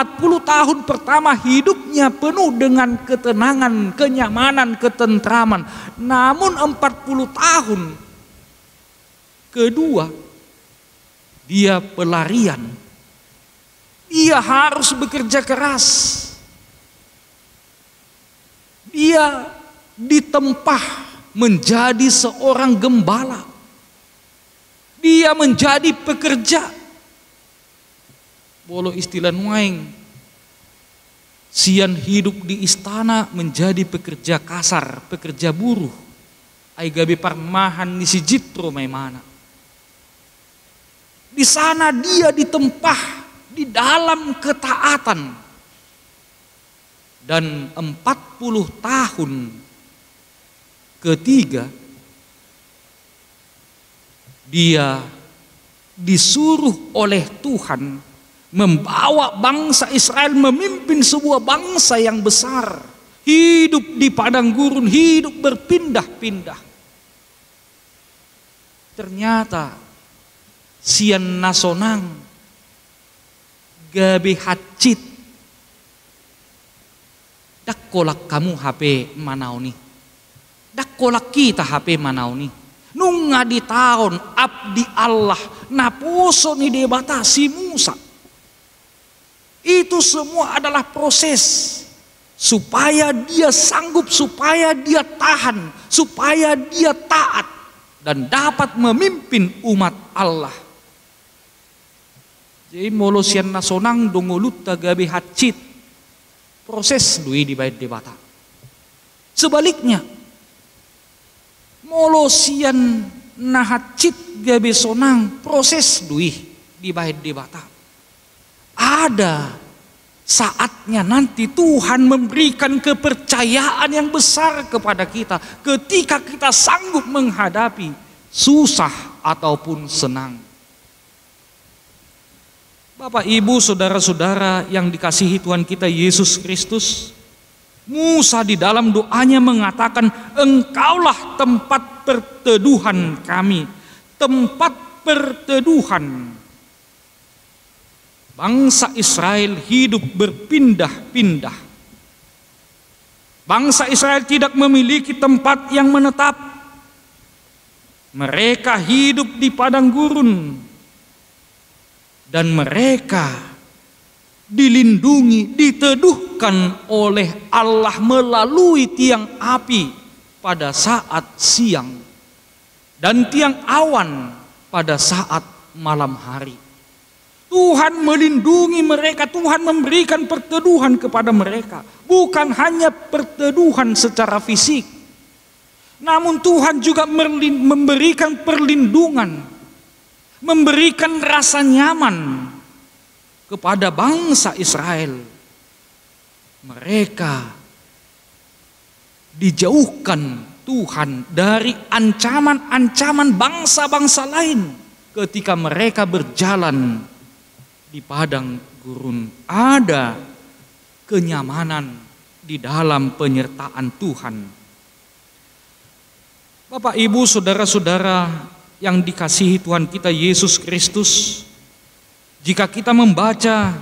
tahun pertama hidupnya penuh dengan ketenangan, kenyamanan, ketentraman. Namun 40 tahun kedua dia pelarian. Dia harus bekerja keras. Dia ditempah menjadi seorang gembala. Dia menjadi pekerja. Bolo istilah nuaing. Sian hidup di istana menjadi pekerja kasar, pekerja buruh. Ai gabi parmahan ni si jitro may mana. Di sana dia ditempah di dalam ketaatan. Dan 40 tahun ketiga dia disuruh oleh Tuhan membawa bangsa Israel, memimpin sebuah bangsa yang besar, hidup di padang gurun, hidup berpindah-pindah. Ternyata sian nasonang gabe hacit dak kolak kamu HP manau nih, dak kolak kita HP manau nih. Nunga di tahun abdi Allah naposo ni debatasi Musa. Itu semua adalah proses supaya dia sanggup, supaya dia tahan, supaya dia taat dan dapat memimpin umat Allah. Jadi molosian nasonang dongolut tagabe hacit proses lui di bait debata. Sebaliknya molosian nahacit gabe sonang proses lui di bait debata. Ada saatnya nanti Tuhan memberikan kepercayaan yang besar kepada kita ketika kita sanggup menghadapi susah ataupun senang. Bapak, Ibu, saudara-saudara yang dikasihi Tuhan kita Yesus Kristus, Musa di dalam doanya mengatakan, "Engkaulah tempat perteduhan kami, tempat perteduhan." Bangsa Israel hidup berpindah-pindah. Bangsa Israel tidak memiliki tempat yang menetap. Mereka hidup di padang gurun. Dan mereka dilindungi, diteduhkan oleh Allah melalui tiang api pada saat siang dan tiang awan pada saat malam hari. Tuhan melindungi mereka, Tuhan memberikan perteduhan kepada mereka. Bukan hanya perteduhan secara fisik, namun Tuhan juga memberikan perlindungan, memberikan rasa nyaman kepada bangsa Israel. Mereka dijauhkan Tuhan dari ancaman-ancaman bangsa-bangsa lain ketika mereka berjalan di padang gurun. Ada kenyamanan di dalam penyertaan Tuhan. Bapak, Ibu, saudara-saudara yang dikasihi Tuhan kita Yesus Kristus, jika kita membaca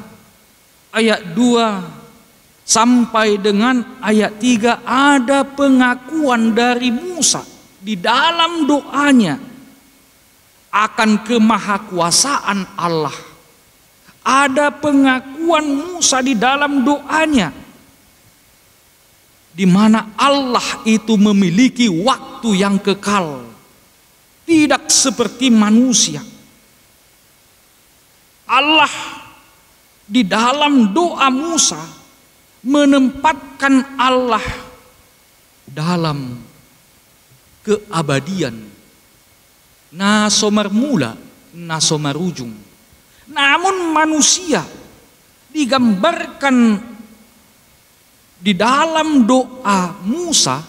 ayat 2 sampai dengan ayat 3, ada pengakuan dari Musa di dalam doanya akan kemahakuasaan Allah. Ada pengakuan Musa di dalam doanya di mana Allah itu memiliki waktu yang kekal, tidak seperti manusia. Allah di dalam doa Musa menempatkan Allah dalam keabadian, nasomar mula, nasomar ujung. Namun manusia digambarkan di dalam doa Musa,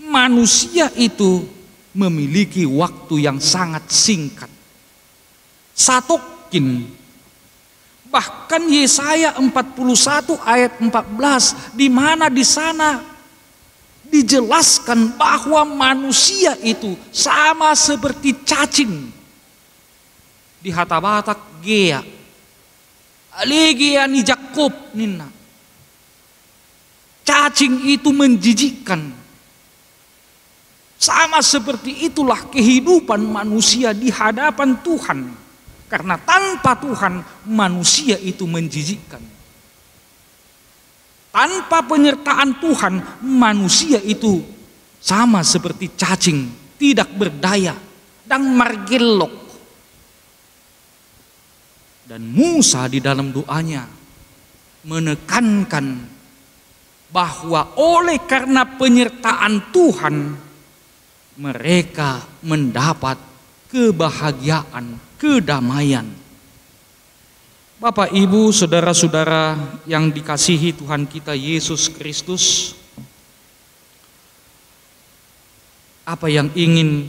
manusia itu memiliki waktu yang sangat singkat. Satokin. Bahkan Yesaya 41 ayat 14, di mana di sana dijelaskan bahwa manusia itu sama seperti cacing di hatabatak gea alegea ni Jakob ninna. Cacing itu menjijikkan. Sama seperti itulah kehidupan manusia di hadapan Tuhan. Karena tanpa Tuhan manusia itu menjijikkan. Tanpa penyertaan Tuhan manusia itu sama seperti cacing, tidak berdaya dan margelok. Dan Musa di dalam doanya menekankan bahwa oleh karena penyertaan Tuhan mereka mendapat kebahagiaan, kedamaian. Bapak, Ibu, saudara-saudara yang dikasihi Tuhan kita Yesus Kristus, apa yang ingin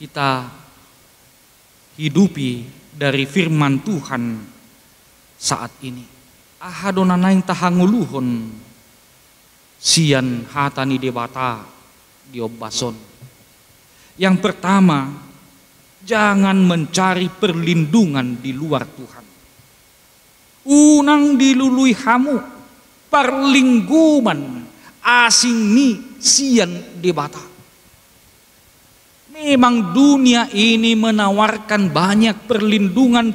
kita hidupi dari firman Tuhan saat ini? Ahadonanaing tahanguluhon sian hatani debata diobbason. Yang pertama, jangan mencari perlindungan di luar Tuhan. Unang dilului hamu perlingguman asing ni sian debata. Memang dunia ini menawarkan banyak perlindungan.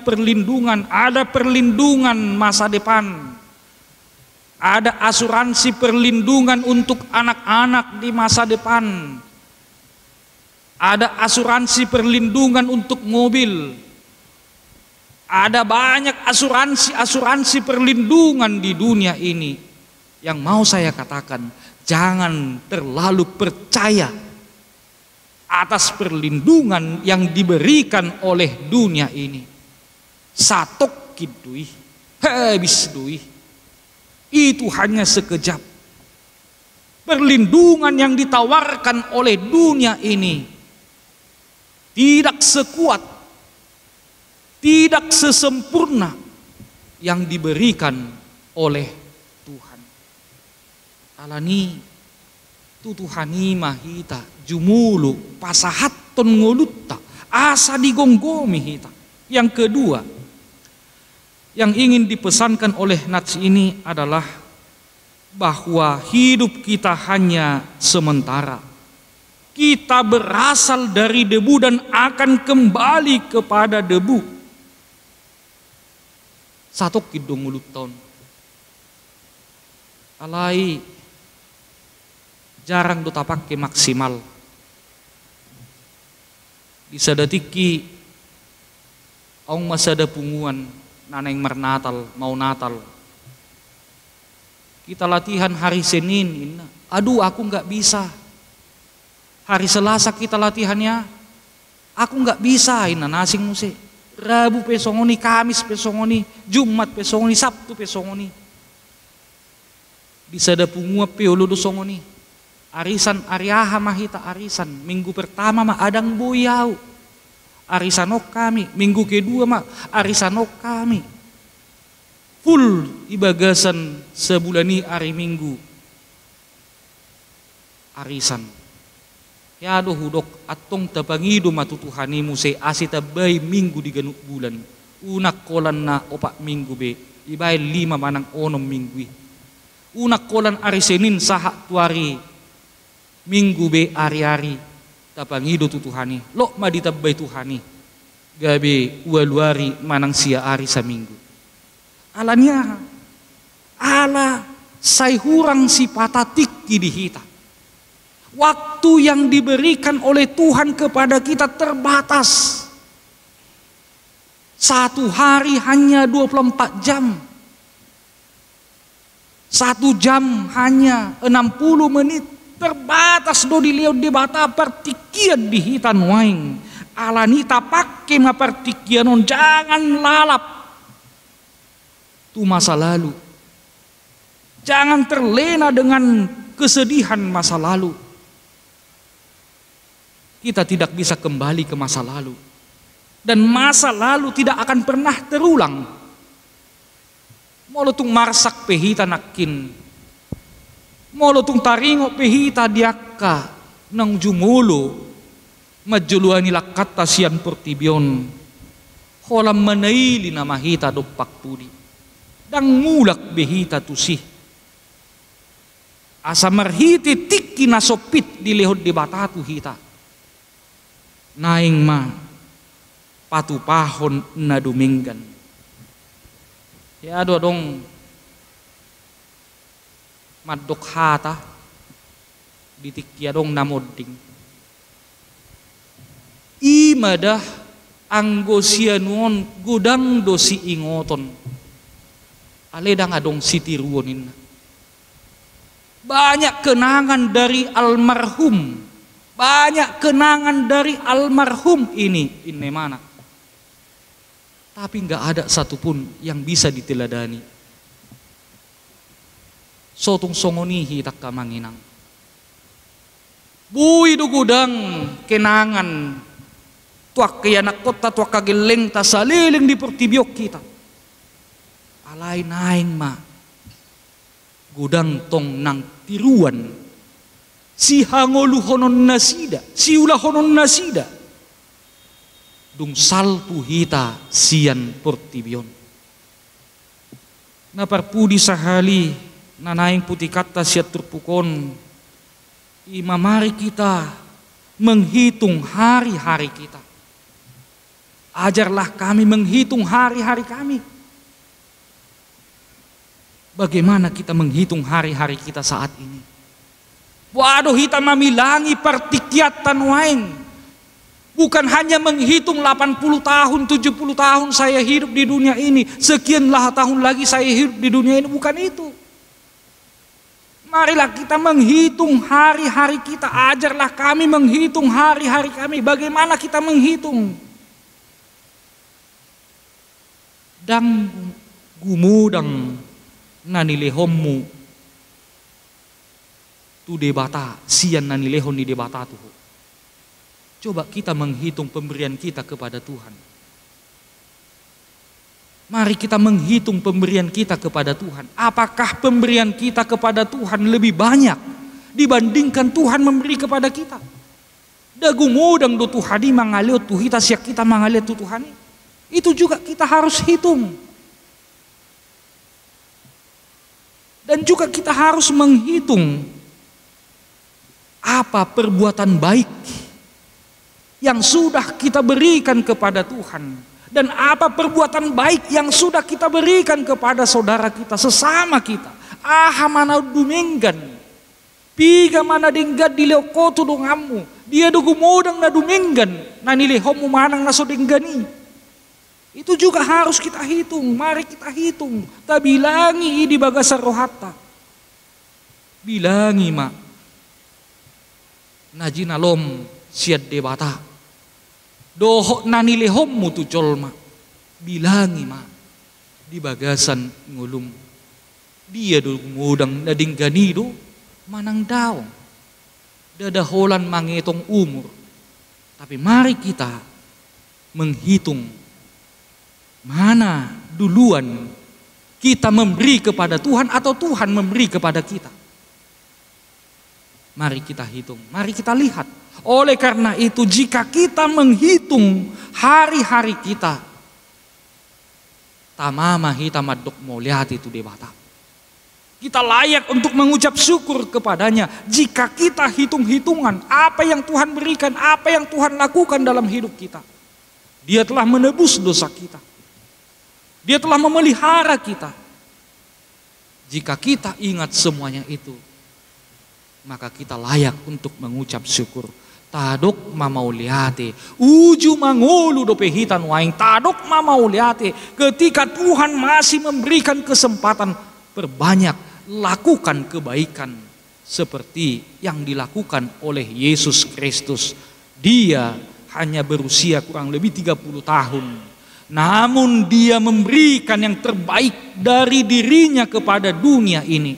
Ada perlindungan masa depan. Ada asuransi perlindungan untuk anak-anak di masa depan. Ada asuransi perlindungan untuk mobil. Ada banyak asuransi perlindungan di dunia ini. Yang mau saya katakan, jangan terlalu percaya atas perlindungan yang diberikan oleh dunia ini. Satok kidui, habis dui. Itu hanya sekejap. Perlindungan yang ditawarkan oleh dunia ini tidak sekuat, tidak sesempurna yang diberikan oleh Tuhan. Alani tutuhani mahita jumulu pasahaton ngolutta asa digonggomi hita. Yang kedua yang ingin dipesankan oleh nats ini adalah bahwa hidup kita hanya sementara. Kita berasal dari debu dan akan kembali kepada debu. Satok kidong mulut tahun. Alai jarang do tapake maksimal. Bisa datiki aung masa ada punguan naneng mernatal mau Natal. Kita latihan hari Senin, aduh aku nggak bisa. Hari Selasa kita latihannya, aku nggak bisa nasing musik. Rabu pesongoni, Kamis pesongoni, Jumat pesongoni, Sabtu pesongoni. Bisa ada pungua peolodo songoni. Arisan ariaha mahita arisan. Minggu pertama mah adang boyau. Arisanok kami. Minggu kedua mah arisanok kami. Full ibagasan sebulani hari Minggu. Arisan. Ya do hudok atong tapangido matutuhani muse asita bay minggu di ganuk bulan. Unak kolan na opak minggu be. Ibay 5 manang 6 minggu. Unak kolan ari Senin saha tuari. Minggu be ari-ari tapangido tutuhani. Lo maditabay tuhani. Gabe ualuari manang sia ari sa minggu. Alanya ala say hurang si patatik dihita. Waktu yang diberikan oleh Tuhan kepada kita terbatas. Satu hari hanya 24 jam. 1 jam hanya 60 menit. Terbatas do dilihat di bata partikian di hitan waing. Alanita pakai ma partikianon, jangan lalap. Itu masa lalu. Jangan terlena dengan kesedihan masa lalu. Kita tidak bisa kembali ke masa lalu. Dan masa lalu tidak akan pernah terulang. Molotung marsak pehita nakin. Molotung taringo pehita diakka nang jumulo. Majuluani lakata sian portibion. Holam manaili na mahita dopak pudi. Dang mulak behita tusih. Asa marhiti tiki nasopit di lehod di batatu hita. Naing ma patupahon na duminggan. Ya do dong madok hata ditikya dong namoding. Imadah anggosianuon gudang dosi ingoton. Aledang adong sitiruonin. Banyak kenangan dari almarhum Banyak kenangan dari almarhum ini mana. Tapi nggak ada satupun yang bisa diteladani. Sotong songonihi tak kamanginang. Bui do gudang kenangan. Tuak kayanak kota tuak kageleng ta saliling di pertibiok kita. Alay naing ma. Gudang tong nang tiruan. Si hangolu honon nasida, si ulah honon nasida. Dung salpu hita sian portibion. Naparpudi sahali nanaing putih kata siat terpukon. Mari kita menghitung hari-hari kita. Ajarlah kami menghitung hari-hari kami. Bagaimana kita menghitung hari-hari kita saat ini? Waduh, kita mamilangi partikiatan waing. Bukan hanya menghitung 80 tahun, 70 tahun saya hidup di dunia ini. Sekianlah tahun lagi saya hidup di dunia ini. Bukan itu. Marilah kita menghitung hari-hari kita. Ajarlah kami menghitung hari-hari kami. Bagaimana kita menghitung? Dang gumudang nanilehommu. Tu debata, sian nanilehon di debata tuh. Coba kita menghitung pemberian kita kepada Tuhan. Mari kita menghitung pemberian kita kepada Tuhan. Apakah pemberian kita kepada Tuhan lebih banyak dibandingkan Tuhan memberi kepada kita? Dagung udang do Tuhani mangalir tuh kita siak kita mangalir tuh Tuhani. Itu juga kita harus hitung. Dan juga kita harus menghitung apa perbuatan baik yang sudah kita berikan kepada Tuhan. Dan apa perbuatan baik yang sudah kita berikan kepada saudara kita, sesama kita. Aha mana dumenggan. Piga mana denggat di leokotu dongamu. Dia dugu modang na dumenggan. Nanilehomu manang naso denggani. Itu juga harus kita hitung. Mari kita hitung. Ta bilangi di bagasar rohata. Bilangi mak. Najinalom siat debata. Dohok nanilehommu tu colma. Bilangi ma. Di bagasan ngulum. Dia do mudang nadinggani do. Manang daong. Dadaholan mangetong umur. Tapi mari kita menghitung. Mana duluan kita memberi kepada Tuhan atau Tuhan memberi kepada kita. Mari kita hitung, mari kita lihat. Oleh karena itu jika kita menghitung hari-hari kita, tamama hita madok molihat itu debata. Kita layak untuk mengucap syukur kepadanya jika kita hitung-hitungan apa yang Tuhan berikan, apa yang Tuhan lakukan dalam hidup kita. Dia telah menebus dosa kita. Dia telah memelihara kita. Jika kita ingat semuanya itu, maka kita layak untuk mengucap syukur. Tadok mamauliate, uju mangulu dopehitan waing. Tadok mamauliate, ketika Tuhan masih memberikan kesempatan, perbanyak lakukan kebaikan seperti yang dilakukan oleh Yesus Kristus. Dia hanya berusia kurang lebih 30 tahun. Namun dia memberikan yang terbaik dari dirinya kepada dunia ini.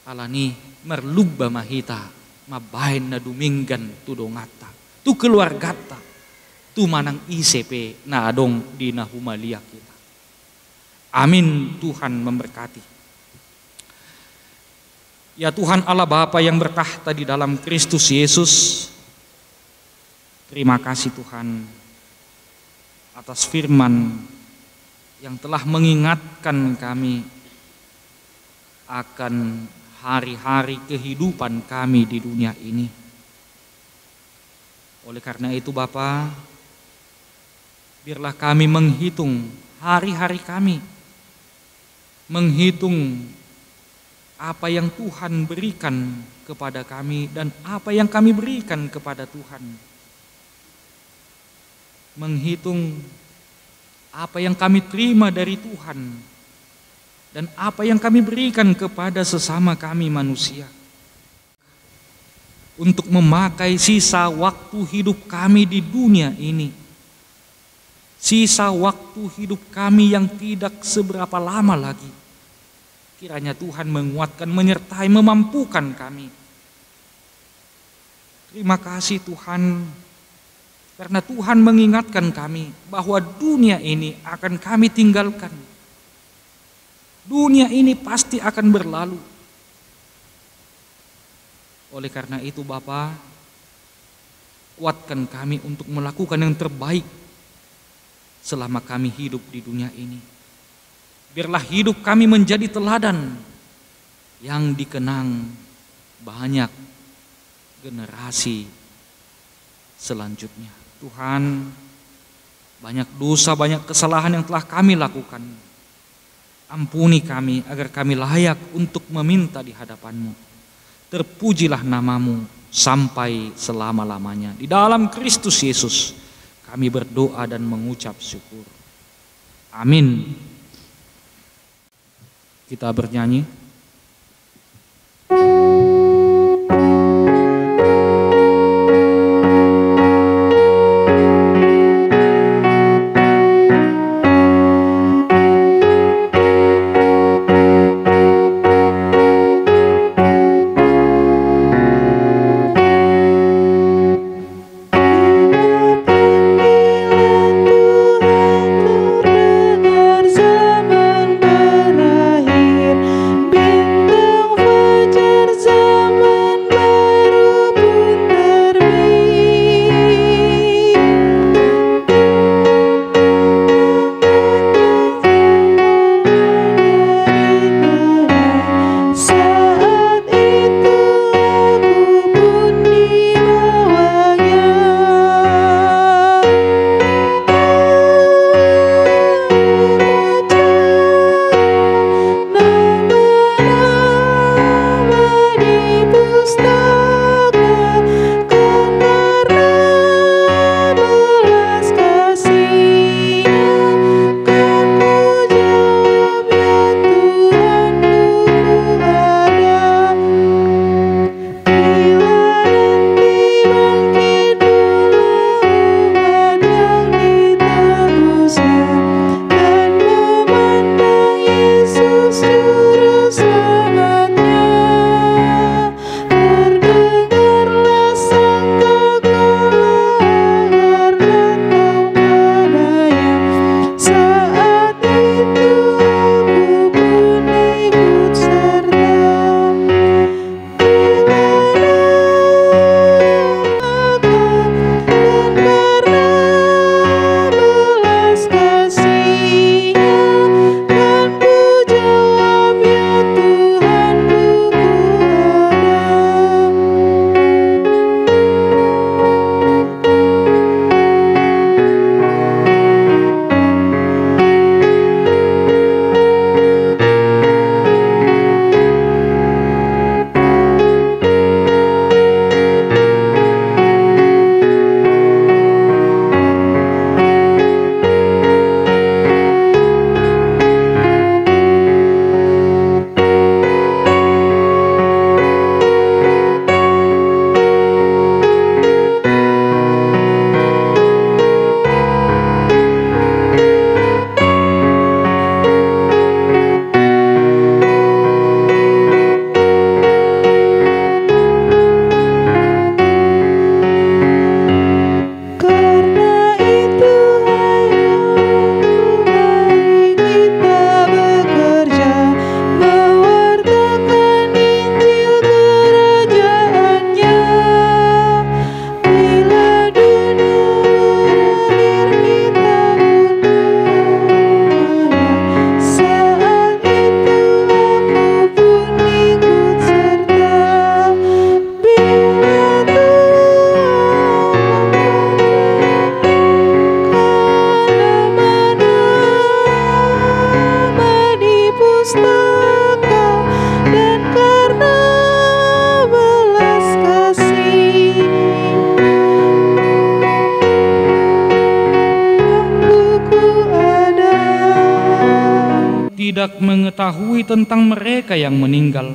Alani merlubba mahita mabahin na duminggan tu dongata tu keluargata tu manang ICP na adong di nahumalia kita. Amin. Tuhan memberkati. Ya Tuhan Allah Bapa yang bertahta di dalam Kristus Yesus, terima kasih Tuhan atas firman yang telah mengingatkan kami akan hari-hari kehidupan kami di dunia ini. Oleh karena itu Bapa, biarlah kami menghitung hari-hari kami, menghitung apa yang Tuhan berikan kepada kami dan apa yang kami berikan kepada Tuhan, menghitung apa yang kami terima dari Tuhan dan apa yang kami berikan kepada sesama kami manusia. untuk memakai sisa waktu hidup kami di dunia ini. Sisa waktu hidup kami yang tidak seberapa lama lagi. Kiranya Tuhan menguatkan, menyertai, memampukan kami. Terima kasih Tuhan, karena Tuhan mengingatkan kami bahwa dunia ini akan kami tinggalkan. Dunia ini pasti akan berlalu. Oleh karena itu Bapa, kuatkan kami untuk melakukan yang terbaik selama kami hidup di dunia ini. Biarlah hidup kami menjadi teladan yang dikenang banyak generasi selanjutnya. Tuhan, banyak dosa, banyak kesalahan yang telah kami lakukan. Ampuni kami agar kami layak untuk meminta di hadapan-Mu. Terpujilah nama-Mu sampai selama-lamanya. Di dalam Kristus Yesus kami berdoa dan mengucap syukur. Amin. Kita bernyanyi. tidak mengetahui tentang mereka yang meninggal.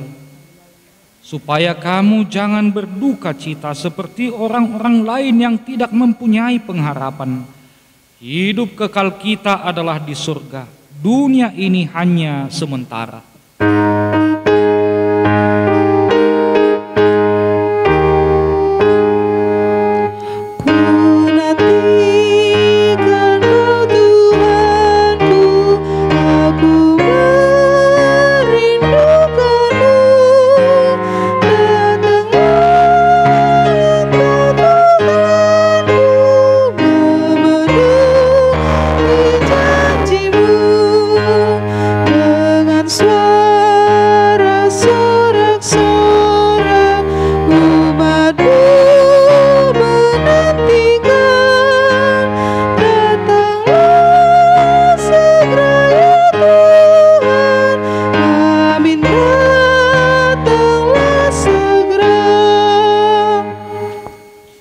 supaya kamu jangan berduka cita seperti orang-orang lain yang tidak mempunyai pengharapan. Hidup kekal kita adalah di surga. Dunia ini hanya sementara.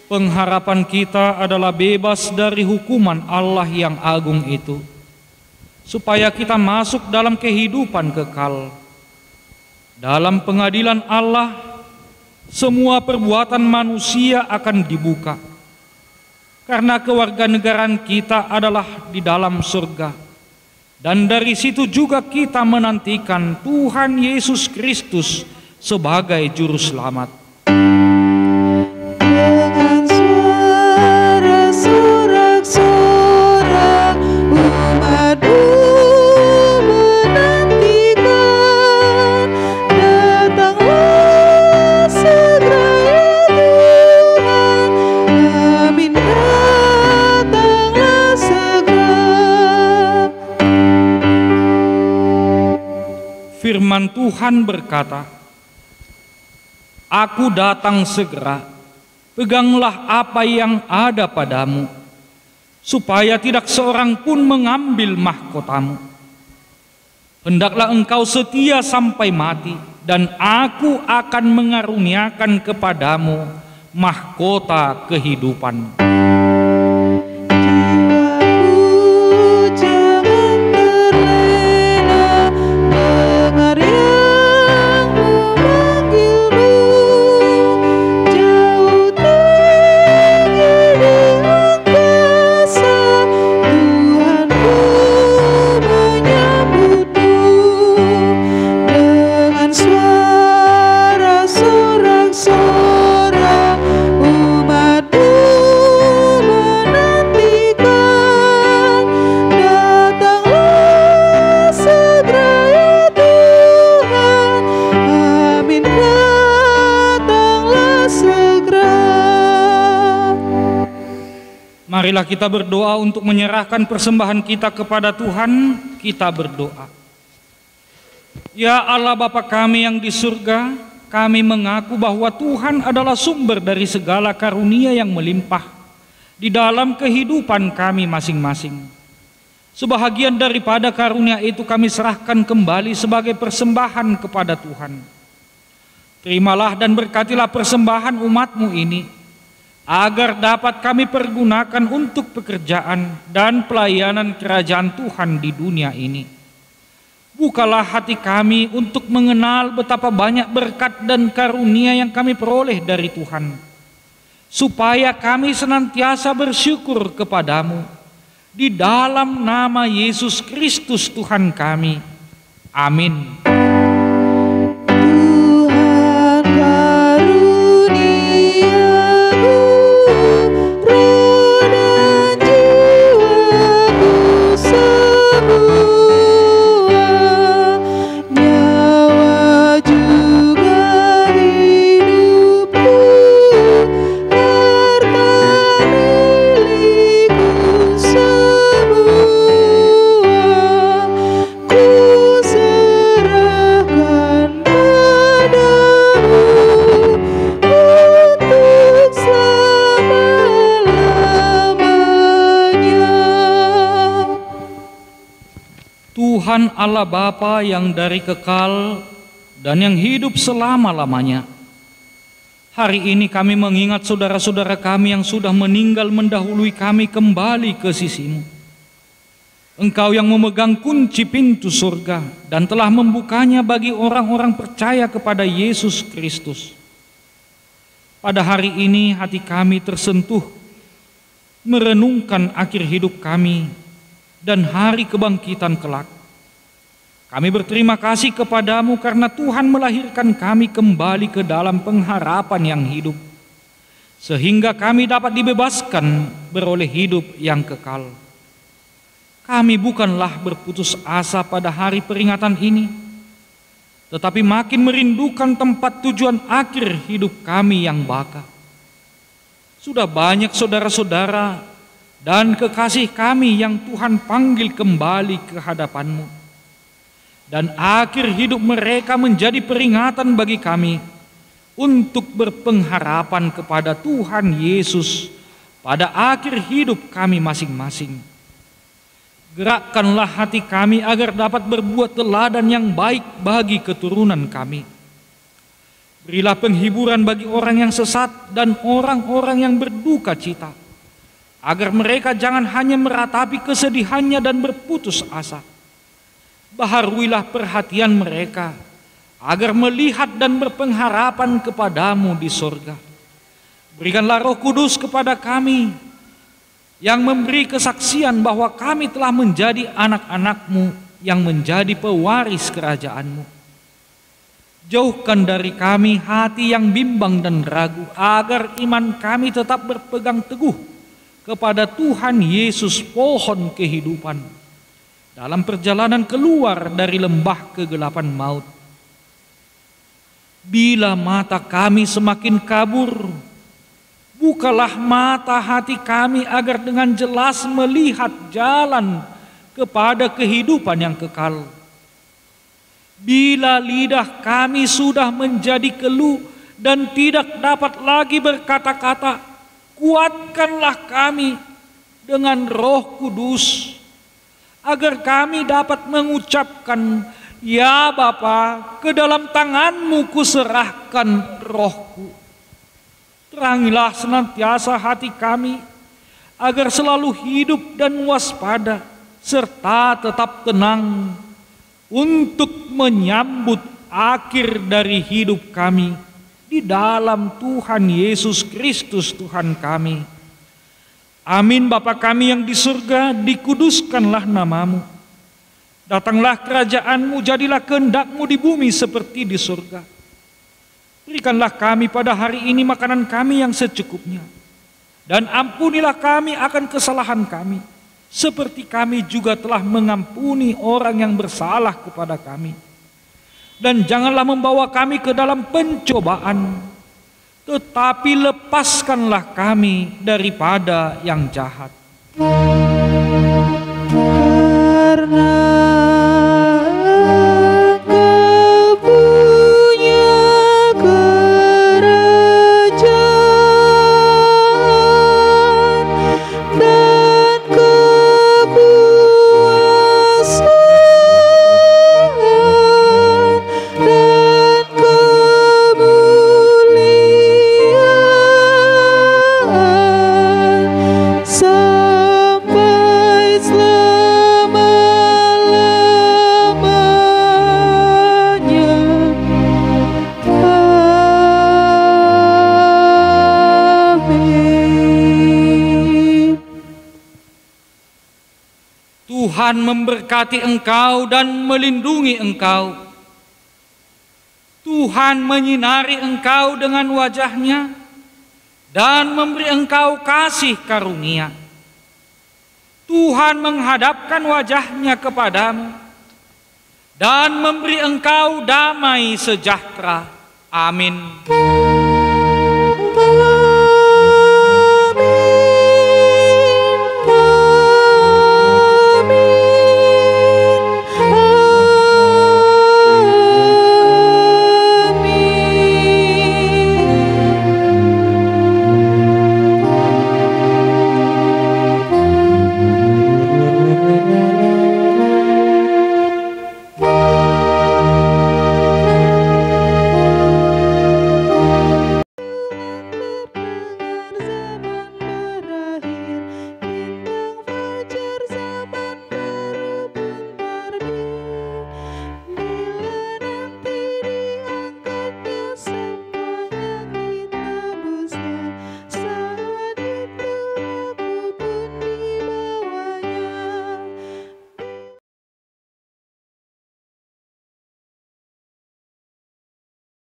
Pengharapan kita adalah bebas dari hukuman Allah yang agung itu, supaya kita masuk dalam kehidupan kekal. Dalam pengadilan Allah, semua perbuatan manusia akan dibuka, karena kewarganegaraan kita adalah di dalam surga. Dan dari situ juga kita menantikan Tuhan Yesus Kristus sebagai Juru Selamat. Firman Tuhan berkata, "Aku datang segera, peganglah apa yang ada padamu, supaya tidak seorang pun mengambil mahkotamu. Hendaklah engkau setia sampai mati, dan aku akan mengaruniakan kepadamu mahkota kehidupan." Marilah kita berdoa untuk menyerahkan persembahan kita kepada Tuhan. Kita berdoa. Ya Allah Bapa kami yang di surga, kami mengaku bahwa Tuhan adalah sumber dari segala karunia yang melimpah di dalam kehidupan kami masing-masing. Sebahagian daripada karunia itu kami serahkan kembali sebagai persembahan kepada Tuhan. Terimalah dan berkatilah persembahan umat-Mu ini, agar dapat kami pergunakan untuk pekerjaan dan pelayanan kerajaan Tuhan di dunia ini. Bukalah hati kami untuk mengenal betapa banyak berkat dan karunia yang kami peroleh dari Tuhan, supaya kami senantiasa bersyukur kepadamu. Di dalam nama Yesus Kristus Tuhan kami. Amin. Tuhan Allah Bapa yang dari kekal dan yang hidup selama-lamanya, hari ini kami mengingat saudara-saudara kami yang sudah meninggal mendahului kami kembali ke sisi-Mu. Engkau yang memegang kunci pintu surga dan telah membukanya bagi orang-orang percaya kepada Yesus Kristus. Pada hari ini hati kami tersentuh merenungkan akhir hidup kami dan hari kebangkitan kelak. Kami berterima kasih kepadamu karena Tuhan melahirkan kami kembali ke dalam pengharapan yang hidup, sehingga kami dapat dibebaskan beroleh hidup yang kekal. Kami bukanlah berputus asa pada hari peringatan ini, tetapi makin merindukan tempat tujuan akhir hidup kami yang baka. Sudah banyak saudara-saudara dan kekasih kami yang Tuhan panggil kembali ke hadapan-Mu. Dan akhir hidup mereka menjadi peringatan bagi kami untuk berpengharapan kepada Tuhan Yesus pada akhir hidup kami masing-masing. Gerakkanlah hati kami agar dapat berbuat teladan yang baik bagi keturunan kami. Berilah penghiburan bagi orang yang sesat dan orang-orang yang berduka cita, agar mereka jangan hanya meratapi kesedihannya dan berputus asa. Baharuilah perhatian mereka agar melihat dan berpengharapan kepadamu di surga. Berikanlah Roh Kudus kepada kami yang memberi kesaksian bahwa kami telah menjadi anak-anak-Mu yang menjadi pewaris kerajaan-Mu. Jauhkan dari kami hati yang bimbang dan ragu, agar iman kami tetap berpegang teguh kepada Tuhan Yesus, pohon kehidupan, dalam perjalanan keluar dari lembah kegelapan maut. Bila mata kami semakin kabur, bukalah mata hati kami agar dengan jelas melihat jalan kepada kehidupan yang kekal. Bila lidah kami sudah menjadi keluh dan tidak dapat lagi berkata-kata, kuatkanlah kami dengan Roh Kudus, agar kami dapat mengucapkan, ya Bapa, ke dalam tangan-Mu kuserahkan rohku. Terangilah senantiasa hati kami, agar selalu hidup dan waspada, serta tetap tenang, untuk menyambut akhir dari hidup kami di dalam Tuhan Yesus Kristus Tuhan kami. Amin. Bapa kami yang di surga, dikuduskanlah nama-Mu. Datanglah kerajaan-Mu, jadilah kehendak-Mu di bumi seperti di surga. Berikanlah kami pada hari ini makanan kami yang secukupnya. Dan ampunilah kami akan kesalahan kami, seperti kami juga telah mengampuni orang yang bersalah kepada kami. Dan janganlah membawa kami ke dalam pencobaan, tetapi lepaskanlah kami daripada yang jahat. Karena Tuhan memberkati engkau dan melindungi engkau. Tuhan menyinari engkau dengan wajah-Nya dan memberi engkau kasih karunia. Tuhan menghadapkan wajah-Nya kepadamu dan memberi engkau damai sejahtera. Amin.